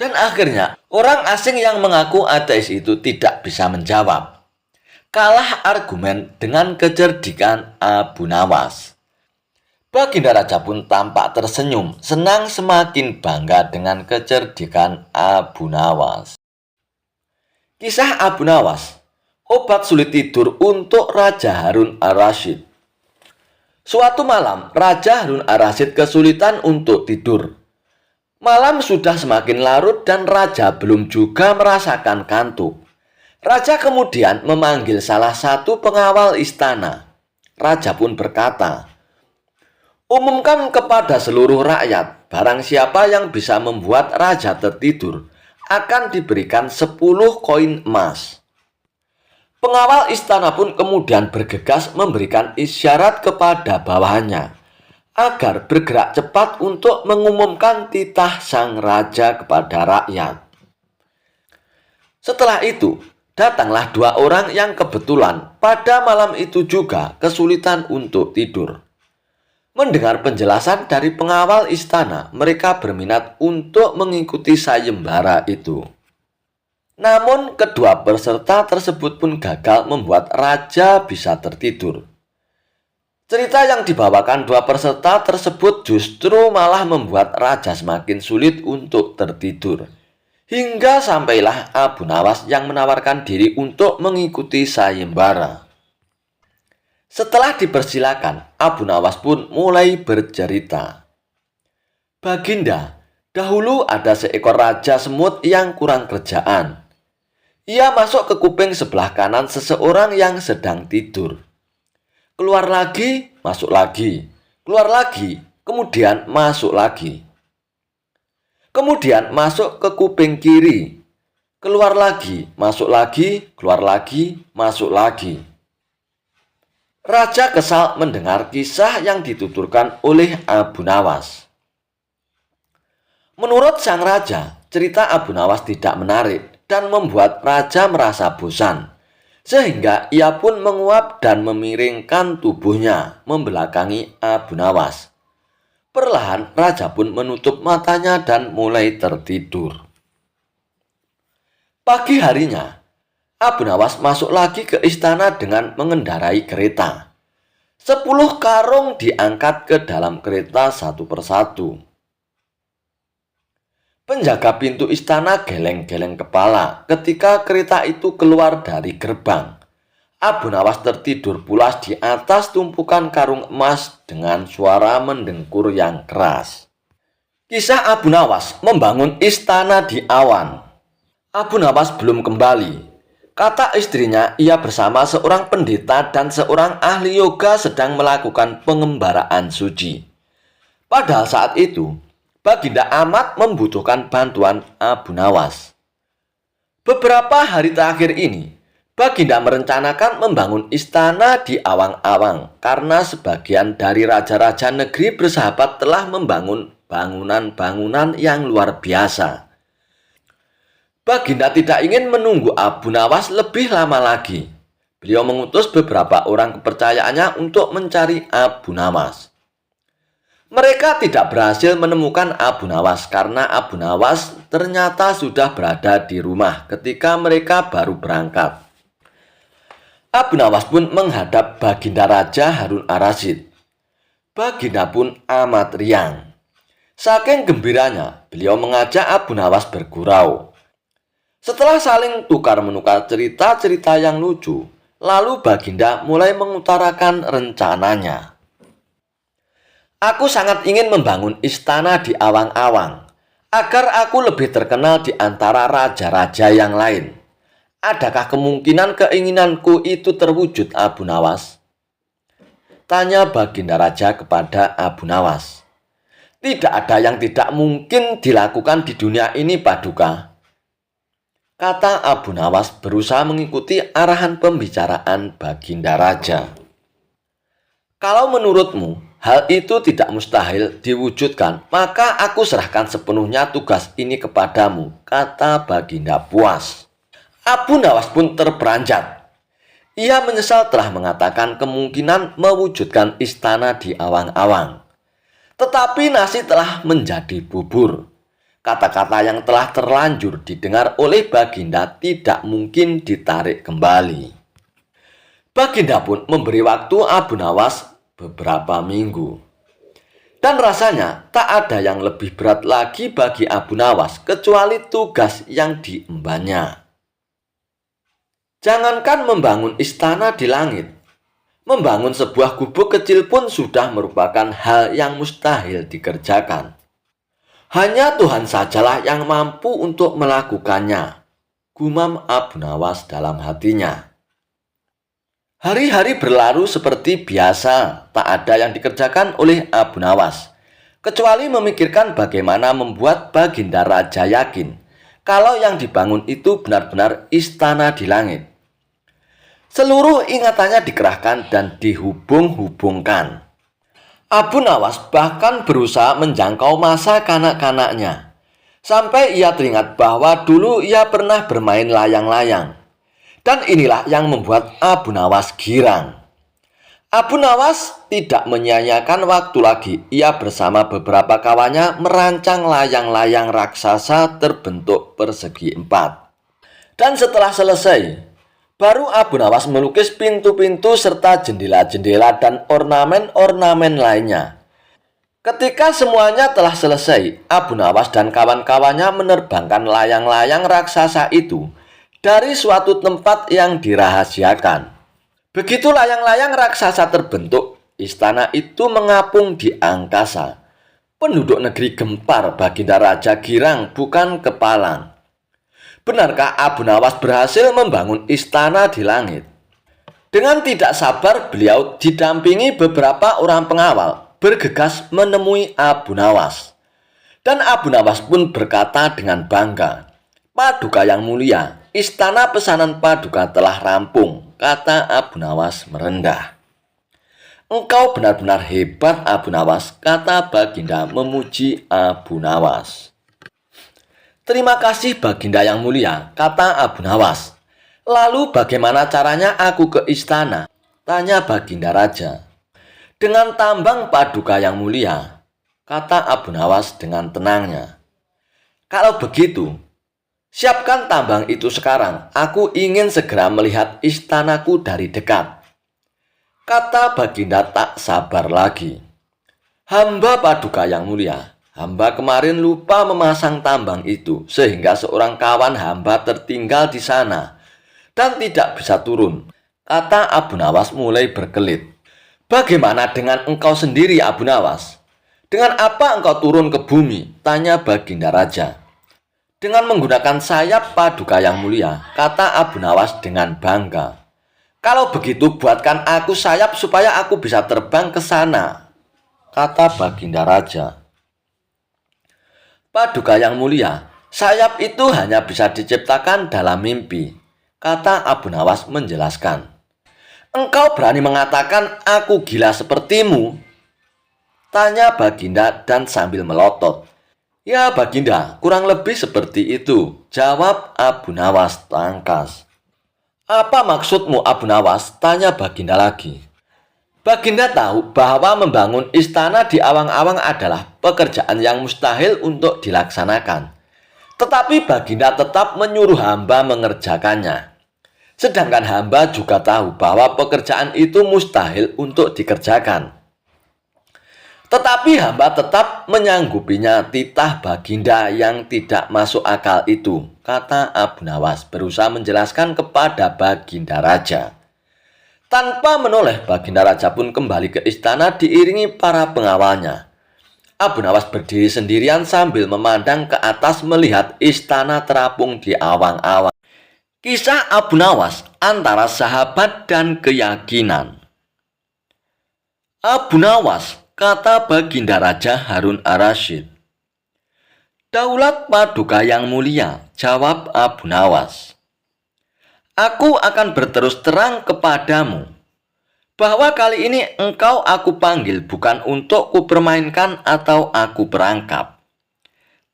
Dan akhirnya, orang asing yang mengaku ateis itu tidak bisa menjawab. Kalah argumen dengan kecerdikan Abu Nawas. Baginda Raja pun tampak tersenyum, senang semakin bangga dengan kecerdikan Abu Nawas. Kisah Abu Nawas, obat sulit tidur untuk Raja Harun Ar-Rasyid. Suatu malam, Raja Harun Ar-Rasyid kesulitan untuk tidur. Malam sudah semakin larut dan Raja belum juga merasakan kantuk. Raja kemudian memanggil salah satu pengawal istana. Raja pun berkata, "Umumkan kepada seluruh rakyat, barang siapa yang bisa membuat raja tertidur, akan diberikan 10 koin emas." Pengawal istana pun kemudian bergegas memberikan isyarat kepada bawahannya, agar bergerak cepat untuk mengumumkan titah sang raja kepada rakyat. Setelah itu, datanglah 2 orang yang kebetulan pada malam itu juga kesulitan untuk tidur. Mendengar penjelasan dari pengawal istana, mereka berminat untuk mengikuti sayembara itu. Namun, kedua peserta tersebut pun gagal membuat raja bisa tertidur. Cerita yang dibawakan 2 peserta tersebut justru malah membuat raja semakin sulit untuk tertidur. Hingga sampailah Abu Nawas yang menawarkan diri untuk mengikuti sayembara. Setelah dipersilakan, Abu Nawas pun mulai bercerita. "Baginda, dahulu ada seekor raja semut yang kurang kerjaan. Ia masuk ke kuping sebelah kanan seseorang yang sedang tidur. Keluar lagi, masuk lagi, keluar lagi, kemudian masuk lagi. Kemudian masuk ke kuping kiri, keluar lagi, masuk lagi, keluar lagi, masuk lagi." Raja kesal mendengar kisah yang dituturkan oleh Abu Nawas. Menurut sang raja, cerita Abu Nawas tidak menarik dan membuat raja merasa bosan, sehingga ia pun menguap dan memiringkan tubuhnya membelakangi Abu Nawas. Perlahan raja pun menutup matanya dan mulai tertidur. Pagi harinya, Abu Nawas masuk lagi ke istana dengan mengendarai kereta. 10 karung diangkat ke dalam kereta satu persatu. Penjaga pintu istana geleng-geleng kepala ketika kereta itu keluar dari gerbang. Abu Nawas tertidur pulas di atas tumpukan karung emas dengan suara mendengkur yang keras. Kisah Abu Nawas membangun istana di awan. Abu Nawas belum kembali. Kata istrinya, ia bersama seorang pendeta dan seorang ahli yoga sedang melakukan pengembaraan suci. Padahal saat itu, Baginda amat membutuhkan bantuan Abu Nawas. Beberapa hari terakhir ini, Baginda merencanakan membangun istana di awang-awang karena sebagian dari raja-raja negeri bersahabat telah membangun bangunan-bangunan yang luar biasa. Baginda tidak ingin menunggu Abu Nawas lebih lama lagi. Beliau mengutus beberapa orang kepercayaannya untuk mencari Abu Nawas. Mereka tidak berhasil menemukan Abu Nawas karena Abu Nawas ternyata sudah berada di rumah ketika mereka baru berangkat. Abu Nawas pun menghadap Baginda Raja Harun Ar-Rasyid. Baginda pun amat riang. Saking gembiranya, beliau mengajak Abu Nawas bergurau. Setelah saling tukar-menukar cerita-cerita yang lucu, lalu Baginda mulai mengutarakan rencananya. "Aku sangat ingin membangun istana di awang-awang, agar aku lebih terkenal di antara raja-raja yang lain. Adakah kemungkinan keinginanku itu terwujud, Abu Nawas?" Tanya Baginda Raja kepada Abu Nawas. "Tidak ada yang tidak mungkin dilakukan di dunia ini, Paduka," kata Abu Nawas berusaha mengikuti arahan pembicaraan Baginda Raja. "Kalau menurutmu hal itu tidak mustahil diwujudkan, maka aku serahkan sepenuhnya tugas ini kepadamu, kata Baginda puas. Abu Nawas pun terperanjat. Ia menyesal telah mengatakan kemungkinan mewujudkan istana di awang-awang. Tetapi nasi telah menjadi bubur. Kata-kata yang telah terlanjur didengar oleh Baginda tidak mungkin ditarik kembali. Baginda pun memberi waktu Abu Nawas beberapa minggu. Dan rasanya tak ada yang lebih berat lagi bagi Abu Nawas kecuali tugas yang diembannya. Jangankan membangun istana di langit, membangun sebuah gubuk kecil pun sudah merupakan hal yang mustahil dikerjakan. Hanya Tuhan sajalah yang mampu untuk melakukannya, gumam Abu Nawas dalam hatinya. Hari-hari berlalu seperti biasa, tak ada yang dikerjakan oleh Abu Nawas, kecuali memikirkan bagaimana membuat Baginda Raja yakin kalau yang dibangun itu benar-benar istana di langit. Seluruh ingatannya dikerahkan dan dihubung-hubungkan. Abu Nawas bahkan berusaha menjangkau masa kanak-kanaknya. Sampai ia teringat bahwa dulu ia pernah bermain layang-layang. Dan inilah yang membuat Abu Nawas girang. Abu Nawas tidak menyia-nyiakan waktu lagi. Ia bersama beberapa kawannya merancang layang-layang raksasa terbentuk persegi 4. Dan setelah selesai, baru Abu Nawas melukis pintu-pintu serta jendela-jendela dan ornamen-ornamen lainnya. Ketika semuanya telah selesai, Abu Nawas dan kawan-kawannya menerbangkan layang-layang raksasa itu dari suatu tempat yang dirahasiakan. Begitu layang-layang raksasa terbentuk, istana itu mengapung di angkasa. Penduduk negeri gempar, Baginda Raja girang bukan kepalang. Benarkah Abu Nawas berhasil membangun istana di langit? Dengan tidak sabar, beliau didampingi beberapa orang pengawal bergegas menemui Abu Nawas. Dan Abu Nawas pun berkata dengan bangga, "Paduka yang mulia, istana pesanan Paduka telah rampung," kata Abu Nawas merendah. "Engkau benar-benar hebat, Abu Nawas," kata Baginda memuji Abu Nawas. "Terima kasih Baginda yang mulia," kata Abu Nawas. "Lalu bagaimana caranya aku ke istana?" tanya Baginda Raja. "Dengan tambang Paduka yang mulia," kata Abu Nawas dengan tenangnya. "Kalau begitu, siapkan tambang itu sekarang. Aku ingin segera melihat istanaku dari dekat," kata Baginda tak sabar lagi. "Hamba Paduka yang mulia, hamba kemarin lupa memasang tambang itu sehingga seorang kawan hamba tertinggal di sana dan tidak bisa turun," kata Abu Nawas mulai berkelit. "Bagaimana dengan engkau sendiri, Abu Nawas? Dengan apa engkau turun ke bumi?" tanya Baginda Raja. "Dengan menggunakan sayap Paduka yang mulia," kata Abu Nawas dengan bangga. "Kalau begitu buatkan aku sayap supaya aku bisa terbang ke sana," kata Baginda Raja. "Paduka yang mulia, sayap itu hanya bisa diciptakan dalam mimpi," kata Abu Nawas menjelaskan. "Engkau berani mengatakan aku gila sepertimu?" tanya Baginda dan sambil melotot. "Ya Baginda, kurang lebih seperti itu," jawab Abu Nawas tangkas. "Apa maksudmu, Abu Nawas?" tanya Baginda lagi. Baginda tahu bahwa membangun istana di awang-awang adalah pekerjaan yang mustahil untuk dilaksanakan. Tetapi Baginda tetap menyuruh hamba mengerjakannya. Sedangkan hamba juga tahu bahwa pekerjaan itu mustahil untuk dikerjakan. Tetapi hamba tetap menyanggupinya. Titah Baginda yang tidak masuk akal itu, kata Abu Nawas berusaha menjelaskan kepada Baginda Raja. Tanpa menoleh, Baginda Raja pun kembali ke istana diiringi para pengawalnya. Abu Nawas berdiri sendirian sambil memandang ke atas melihat istana terapung di awang-awang. Kisah Abu Nawas antara sahabat dan keyakinan. "Abu Nawas," kata Baginda Raja Harun ar-Rasyid. "Daulat Paduka yang mulia," jawab Abu Nawas. "Aku akan berterus terang kepadamu. bahwa kali ini engkau aku panggil bukan untuk kupermainkan atau aku perangkap.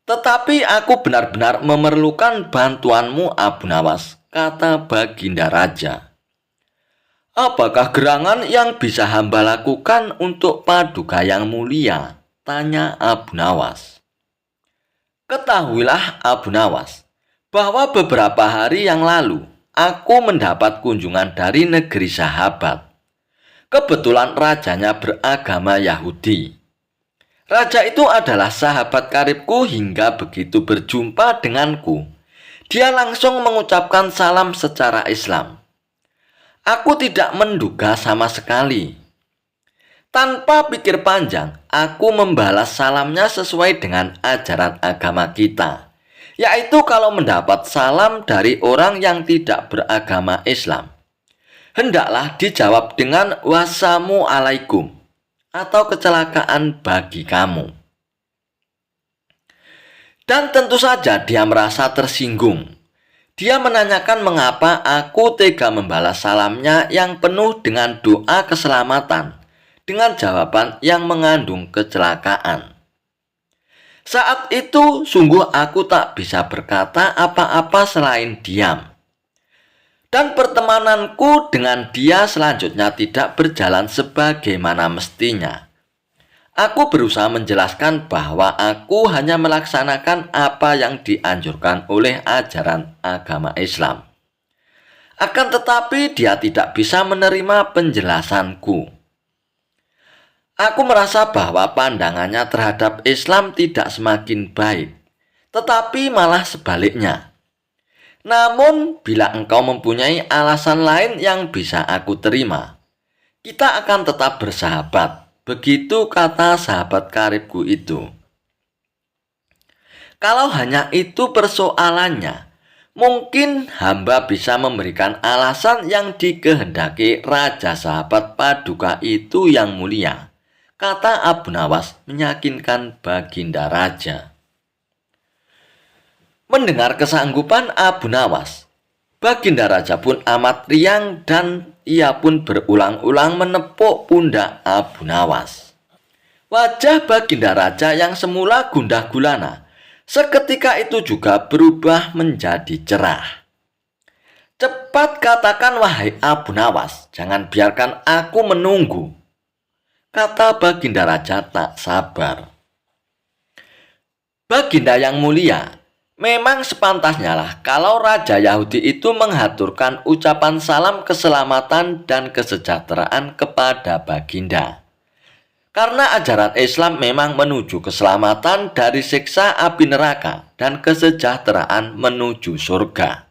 Tetapi aku benar-benar memerlukan bantuanmu Abu Nawas, kata Baginda Raja. Apakah gerangan yang bisa hamba lakukan untuk Paduka yang mulia? Tanya Abu Nawas. Ketahuilah Abu Nawas, bahwa beberapa hari yang lalu aku mendapat kunjungan dari negeri sahabat. Kebetulan rajanya beragama Yahudi. Raja itu adalah sahabat karibku hingga begitu berjumpa denganku, dia langsung mengucapkan salam secara Islam. Aku tidak menduga sama sekali. Tanpa pikir panjang, aku membalas salamnya sesuai dengan ajaran agama kita, yaitu kalau mendapat salam dari orang yang tidak beragama Islam, hendaklah dijawab dengan wasamu alaikum atau kecelakaan bagi kamu. Dan tentu saja dia merasa tersinggung. Dia menanyakan mengapa aku tega membalas salamnya yang penuh dengan doa keselamatan dengan jawaban yang mengandung kecelakaan. Saat itu sungguh aku tak bisa berkata apa-apa selain diam. Dan pertemananku dengan dia selanjutnya tidak berjalan sebagaimana mestinya. Aku berusaha menjelaskan bahwa aku hanya melaksanakan apa yang dianjurkan oleh ajaran agama Islam. Akan tetapi dia tidak bisa menerima penjelasanku. Aku merasa bahwa pandangannya terhadap Islam tidak semakin baik, tetapi malah sebaliknya. Namun, bila engkau mempunyai alasan lain yang bisa aku terima, kita akan tetap bersahabat. Begitu kata sahabat karibku itu. Kalau hanya itu persoalannya, mungkin hamba bisa memberikan alasan yang dikehendaki Raja Sahabat Paduka itu yang mulia, kata Abu Nawas meyakinkan Baginda Raja. Mendengar kesanggupan Abu Nawas, Baginda Raja pun amat riang dan ia pun berulang-ulang menepuk pundak Abu Nawas. Wajah Baginda Raja yang semula gundah gulana, seketika itu juga berubah menjadi cerah. Cepat katakan wahai Abu Nawas, jangan biarkan aku menunggu, kata Baginda Raja tak sabar. Baginda yang mulia, memang sepantasnya lah kalau Raja Yahudi itu menghaturkan ucapan salam keselamatan dan kesejahteraan kepada Baginda. Karena ajaran Islam memang menuju keselamatan dari siksa api neraka dan kesejahteraan menuju surga.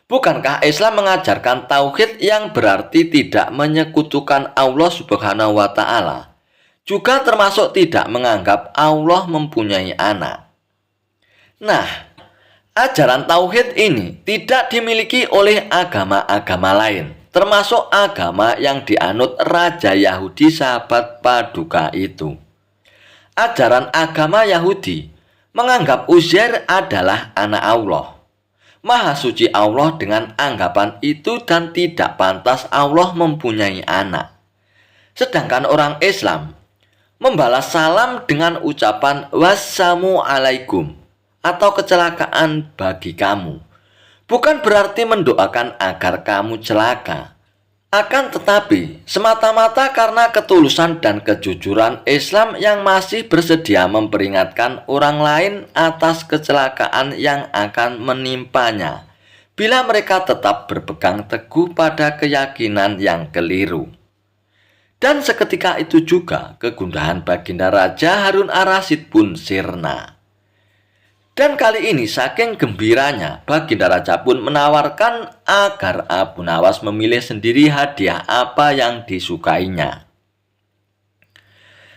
Bukankah Islam mengajarkan tauhid yang berarti tidak menyekutukan Allah Subhanahu wa Ta'ala, juga termasuk tidak menganggap Allah mempunyai anak? Nah, ajaran tauhid ini tidak dimiliki oleh agama-agama lain, termasuk agama yang dianut Raja Yahudi Sahabat Paduka itu. Ajaran agama Yahudi menganggap Uzair adalah anak Allah. Maha suci Allah dengan anggapan itu dan tidak pantas Allah mempunyai anak. Sedangkan orang Islam membalas salam dengan ucapan wassamu alaikum atau kecelakaan bagi kamu. Bukan berarti mendoakan agar kamu celaka. Akan tetapi, semata-mata karena ketulusan dan kejujuran Islam yang masih bersedia memperingatkan orang lain atas kecelakaan yang akan menimpanya, bila mereka tetap berpegang teguh pada keyakinan yang keliru. Dan seketika itu juga kegundahan Baginda Raja Harun Ar-Rasyid pun sirna. Dan kali ini saking gembiranya, Baginda Raja pun menawarkan agar Abu Nawas memilih sendiri hadiah apa yang disukainya.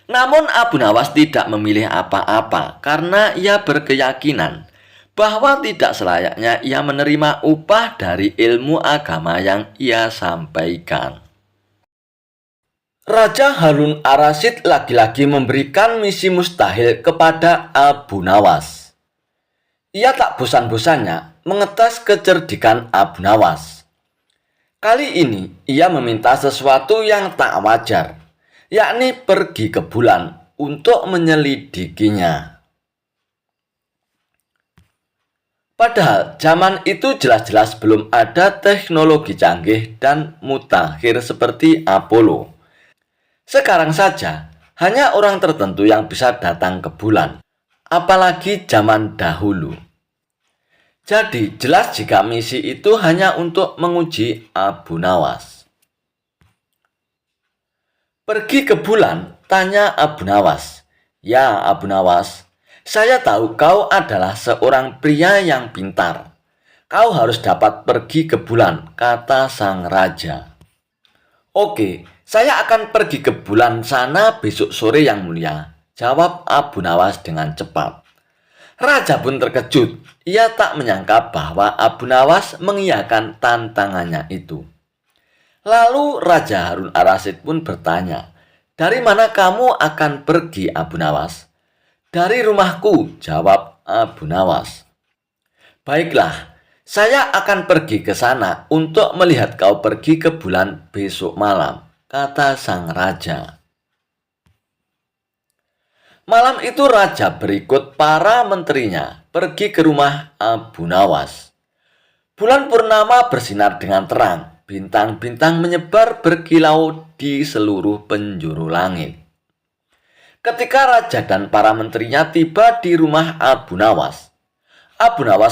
Namun Abu Nawas tidak memilih apa-apa karena ia berkeyakinan bahwa tidak selayaknya ia menerima upah dari ilmu agama yang ia sampaikan. Raja Harun Ar-Rasyid lagi-lagi memberikan misi mustahil kepada Abu Nawas. Ia tak bosan-bosannya mengetes kecerdikan Abu Nawas. Kali ini ia meminta sesuatu yang tak wajar, yakni pergi ke bulan untuk menyelidikinya. Padahal zaman itu jelas-jelas belum ada teknologi canggih dan mutakhir seperti Apollo. Sekarang saja, hanya orang tertentu yang bisa datang ke bulan, apalagi zaman dahulu. Jadi, jelas jika misi itu hanya untuk menguji Abu Nawas. Pergi ke bulan, tanya Abu Nawas. Ya, Abu Nawas, saya tahu kau adalah seorang pria yang pintar. Kau harus dapat pergi ke bulan, kata sang raja. Oke, saya akan pergi ke bulan sana besok sore yang mulia, jawab Abu Nawas dengan cepat. Raja pun terkejut. Ia tak menyangka bahwa Abu Nawas mengiyakan tantangannya itu. Lalu Raja Harun Ar-Rasyid pun bertanya, "Dari mana kamu akan pergi, Abu Nawas?" "Dari rumahku," jawab Abu Nawas. "Baiklah, saya akan pergi ke sana untuk melihat kau pergi ke bulan besok malam," kata sang raja. Malam itu raja berikut para menterinya pergi ke rumah Abu Nawas. Bulan purnama bersinar dengan terang, bintang-bintang menyebar berkilau di seluruh penjuru langit. Ketika raja dan para menterinya tiba di rumah Abu Nawas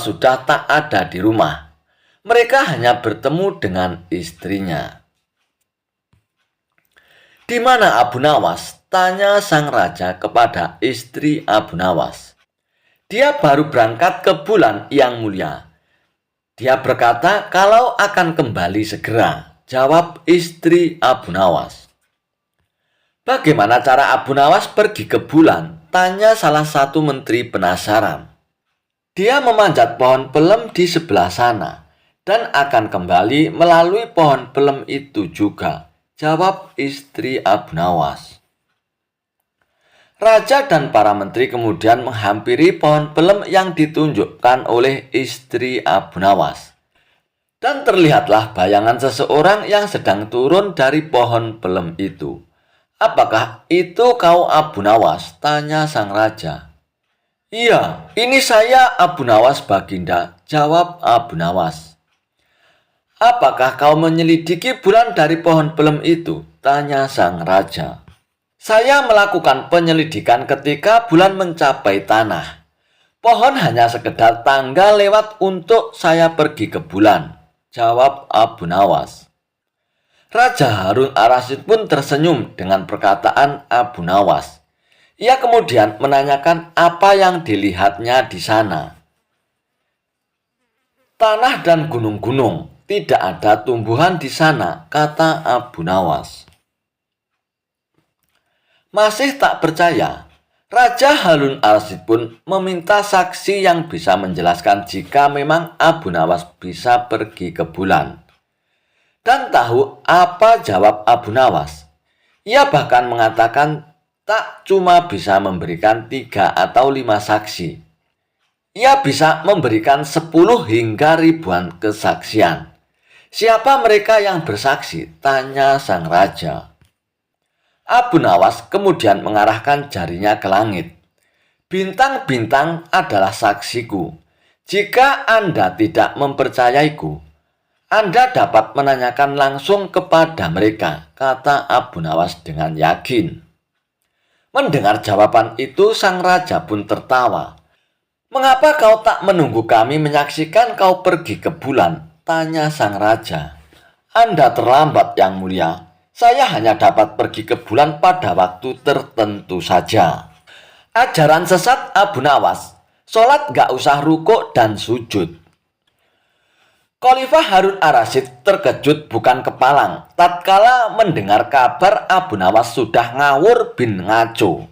sudah tak ada di rumah. Mereka hanya bertemu dengan istrinya. "Di mana Abu Nawas?" tanya sang raja kepada istri Abu Nawas. "Dia baru berangkat ke bulan yang mulia. Dia berkata kalau akan kembali segera," jawab istri Abu Nawas. "Bagaimana cara Abu Nawas pergi ke bulan?" tanya salah satu menteri penasaran. "Dia memanjat pohon pelem di sebelah sana dan akan kembali melalui pohon pelem itu juga," jawab istri Abu Nawas. Raja dan para menteri kemudian menghampiri pohon pelem yang ditunjukkan oleh istri Abu Nawas. Dan terlihatlah bayangan seseorang yang sedang turun dari pohon pelem itu. "Apakah itu kau, Abu Nawas?" tanya sang raja. "Iya, ini saya, Abu Nawas Baginda," jawab Abu Nawas. "Apakah kau menyelidiki bulan dari pohon pelem itu?" tanya sang raja. "Saya melakukan penyelidikan ketika bulan mencapai tanah. Pohon hanya sekedar tangga lewat untuk saya pergi ke bulan," jawab Abu Nawas. Raja Harun Ar-Rasyid pun tersenyum dengan perkataan Abu Nawas. Ia kemudian menanyakan apa yang dilihatnya di sana. "Tanah dan gunung-gunung, tidak ada tumbuhan di sana," kata Abu Nawas. Masih tak percaya, Raja Harun Ar-Rasyid pun meminta saksi yang bisa menjelaskan jika memang Abu Nawas bisa pergi ke bulan. Dan tahu apa jawab Abu Nawas? Ia bahkan mengatakan tak cuma bisa memberikan 3 atau 5 saksi. Ia bisa memberikan 10 hingga ribuan kesaksian. "Siapa mereka yang bersaksi?" tanya sang raja. Abu Nawas kemudian mengarahkan jarinya ke langit. "Bintang-bintang adalah saksiku. Jika Anda tidak mempercayaiku, Anda dapat menanyakan langsung kepada mereka," kata Abu Nawas dengan yakin. Mendengar jawaban itu, sang raja pun tertawa. "Mengapa kau tak menunggu kami menyaksikan kau pergi ke bulan?" tanya sang raja. "Anda terlambat, Yang Mulia. Saya hanya dapat pergi ke bulan pada waktu tertentu saja." Ajaran sesat Abu Nawas, sholat gak usah rukuk dan sujud. Khalifah Harun Ar-Rasyid terkejut bukan kepalang tatkala mendengar kabar Abu Nawas sudah ngawur bin ngaco.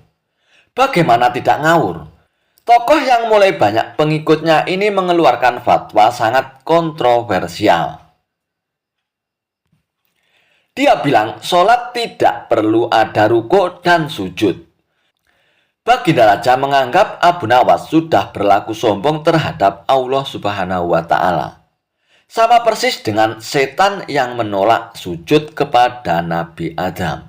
Bagaimana tidak ngawur? Tokoh yang mulai banyak pengikutnya ini mengeluarkan fatwa sangat kontroversial. Dia bilang sholat tidak perlu ada rukuk dan sujud. Baginda Raja menganggap Abu Nawas sudah berlaku sombong terhadap Allah Subhanahu wa Ta'ala. Sama persis dengan setan yang menolak sujud kepada Nabi Adam.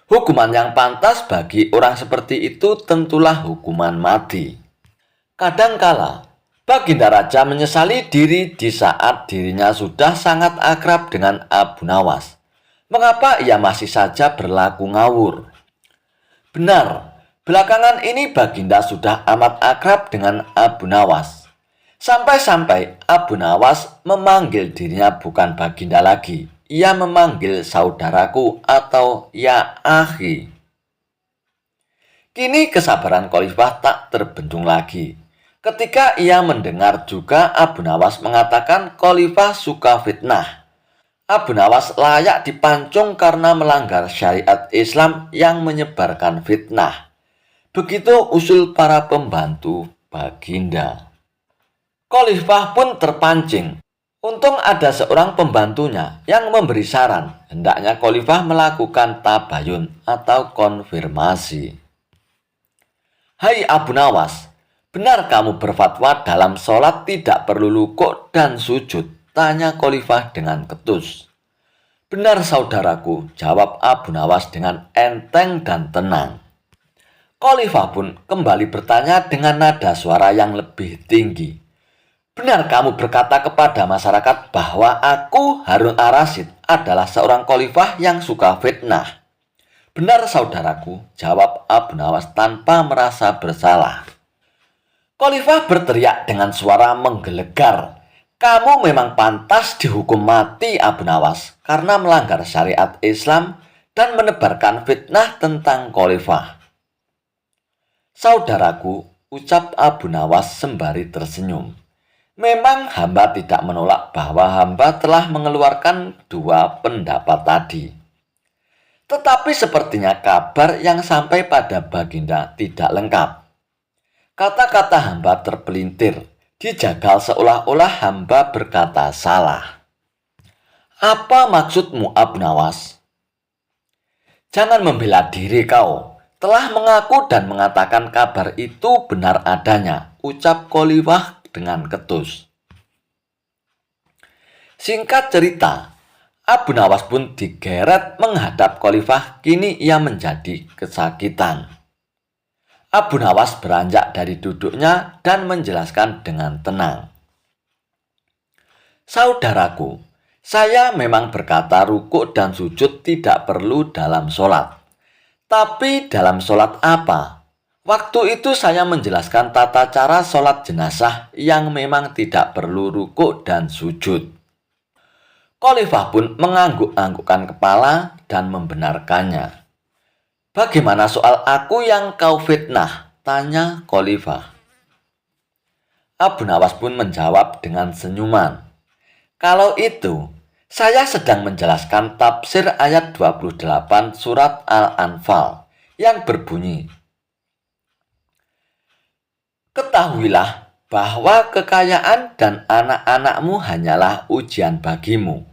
Hukuman yang pantas bagi orang seperti itu tentulah hukuman mati. Kadangkala, Baginda Raja menyesali diri di saat dirinya sudah sangat akrab dengan Abu Nawas. Mengapa ia masih saja berlaku ngawur? Benar, belakangan ini Baginda sudah amat akrab dengan Abu Nawas. Sampai-sampai Abu Nawas memanggil dirinya bukan Baginda lagi. Ia memanggil saudaraku atau ya akhi. Kini kesabaran Khalifah tak terbendung lagi. Ketika ia mendengar juga Abu Nawas mengatakan Khalifah suka fitnah. Abu Nawas layak dipancung karena melanggar syariat Islam yang menyebarkan fitnah. Begitu usul para pembantu Baginda. Khalifah pun terpancing. Untung ada seorang pembantunya yang memberi saran. Hendaknya Khalifah melakukan tabayun atau konfirmasi. Hai Abu Nawas, benar kamu berfatwa dalam sholat tidak perlu rukuk dan sujud? Tanya Khalifah dengan ketus. Benar saudaraku, jawab Abu Nawas dengan enteng dan tenang. Khalifah pun kembali bertanya dengan nada suara yang lebih tinggi. Benar kamu berkata kepada masyarakat bahwa aku Harun Ar-Rasyid adalah seorang khalifah yang suka fitnah? Benar saudaraku, jawab Abu Nawas tanpa merasa bersalah. Khalifah berteriak dengan suara menggelegar. Kamu memang pantas dihukum mati Abu Nawas karena melanggar syariat Islam dan menebarkan fitnah tentang khalifah. Saudaraku, ucap Abu Nawas sembari tersenyum. Memang hamba tidak menolak bahwa hamba telah mengeluarkan dua pendapat tadi. Tetapi sepertinya kabar yang sampai pada Baginda tidak lengkap. Kata-kata hamba terpelintir, dijagal seolah-olah hamba berkata salah. Apa maksudmu Abu Nawas? Jangan membela diri kau. Telah mengaku dan mengatakan kabar itu benar adanya, ucap Khalifah dengan ketus. Singkat cerita, Abu Nawas pun digeret menghadap Khalifah. Kini ia menjadi kesakitan. Abu Nawas beranjak dari duduknya dan menjelaskan dengan tenang. Saudaraku, saya memang berkata rukuk dan sujud tidak perlu dalam sholat. Tapi dalam sholat apa? Waktu itu saya menjelaskan tata cara sholat jenazah yang memang tidak perlu rukuk dan sujud. Khalifah pun mengangguk-anggukkan kepala dan membenarkannya. Bagaimana soal aku yang kau fitnah? Tanya Khalifah. Abu Nawas pun menjawab dengan senyuman. Kalau itu, saya sedang menjelaskan tafsir ayat 28 surat Al-Anfal yang berbunyi, ketahuilah bahwa kekayaan dan anak-anakmu hanyalah ujian bagimu.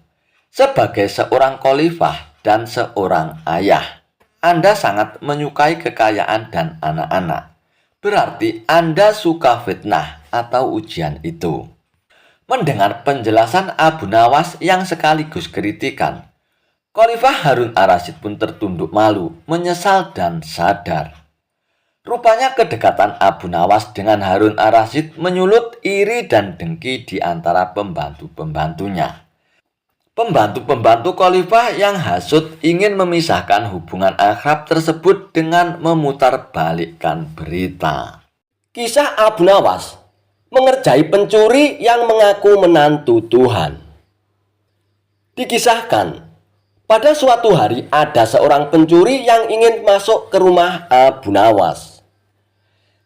Sebagai seorang khalifah dan seorang ayah, Anda sangat menyukai kekayaan dan anak-anak. Berarti Anda suka fitnah atau ujian itu. Mendengar penjelasan Abu Nawas yang sekaligus kritikan, Khalifah Harun Ar-Rasyid pun tertunduk malu, menyesal dan sadar. Rupanya kedekatan Abu Nawas dengan Harun Ar-Rasyid menyulut iri dan dengki di antara pembantu-pembantunya. Pembantu-pembantu Khalifah yang hasut ingin memisahkan hubungan akrab tersebut dengan memutarbalikkan berita. Kisah Abu Nawas mengerjai pencuri yang mengaku menantu Tuhan. Dikisahkan, pada suatu hari ada seorang pencuri yang ingin masuk ke rumah Abu Nawas.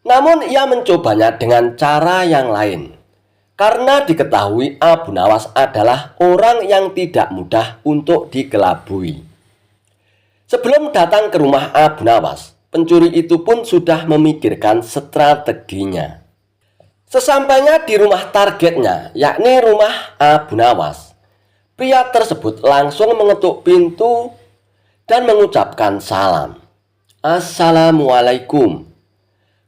Namun ia mencobanya dengan cara yang lain, karena diketahui Abu Nawas adalah orang yang tidak mudah untuk dikelabui. Sebelum datang ke rumah Abu Nawas, pencuri itu pun sudah memikirkan strateginya. Sesampainya di rumah targetnya, yakni rumah Abu Nawas, pria tersebut langsung mengetuk pintu dan mengucapkan salam. Assalamualaikum.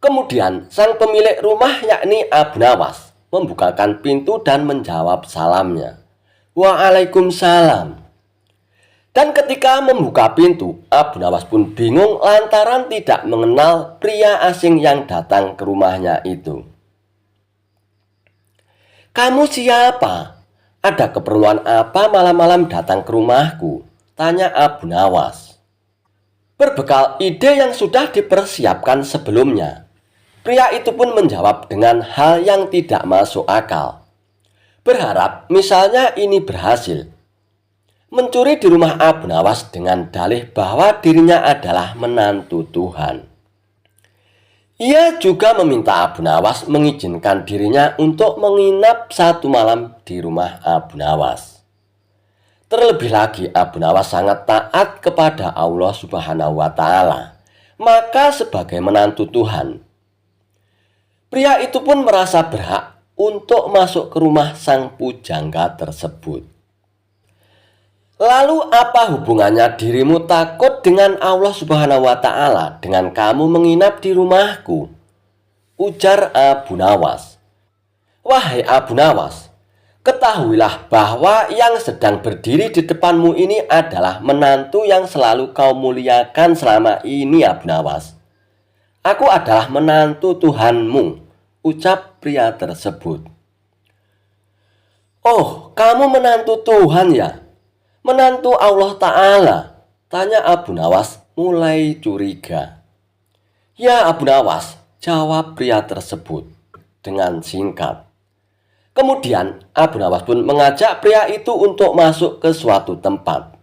Kemudian sang pemilik rumah yakni Abu Nawas membukakan pintu dan menjawab salamnya. Waalaikumsalam. Dan ketika membuka pintu, Abu Nawas pun bingung lantaran tidak mengenal pria asing yang datang ke rumahnya itu. "Kamu siapa? Ada keperluan apa malam-malam datang ke rumahku?" tanya Abu Nawas. Berbekal ide yang sudah dipersiapkan sebelumnya, pria itu pun menjawab dengan hal yang tidak masuk akal. Berharap misalnya ini berhasil. Mencuri di rumah Abu Nawas dengan dalih bahwa dirinya adalah menantu Tuhan. Ia juga meminta Abu Nawas mengizinkan dirinya untuk menginap 1 malam di rumah Abu Nawas. Terlebih lagi Abu Nawas sangat taat kepada Allah Subhanahu wa Ta'ala. Maka sebagai menantu Tuhan, pria itu pun merasa berhak untuk masuk ke rumah sang pujangga tersebut. "Lalu apa hubungannya dirimu takut dengan Allah Subhanahu wa Ta'ala dengan kamu menginap di rumahku?" ujar Abu Nawas. "Wahai Abu Nawas, ketahuilah bahwa yang sedang berdiri di depanmu ini adalah menantu yang selalu kau muliakan selama ini, Abu Nawas. Aku adalah menantu Tuhanmu," ucap pria tersebut. "Oh, kamu menantu Tuhan ya? Menantu Allah Ta'ala?" tanya Abu Nawas mulai curiga. "Ya Abu Nawas," jawab pria tersebut dengan singkat. Kemudian Abu Nawas pun mengajak pria itu untuk masuk ke suatu tempat.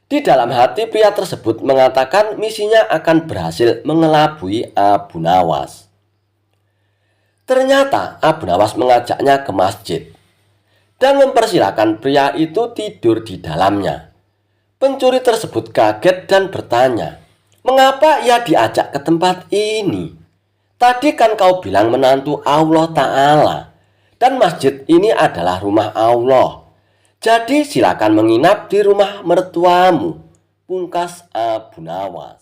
Di dalam hati pria tersebut mengatakan misinya akan berhasil mengelabui Abu Nawas. Ternyata Abu Nawas mengajaknya ke masjid dan mempersilahkan pria itu tidur di dalamnya. Pencuri tersebut kaget dan bertanya, "Mengapa ia diajak ke tempat ini? Tadi kan kau bilang menantu Allah Ta'ala, dan masjid ini adalah rumah Allah. Jadi silakan menginap di rumah mertuamu," pungkas Abu Nawas.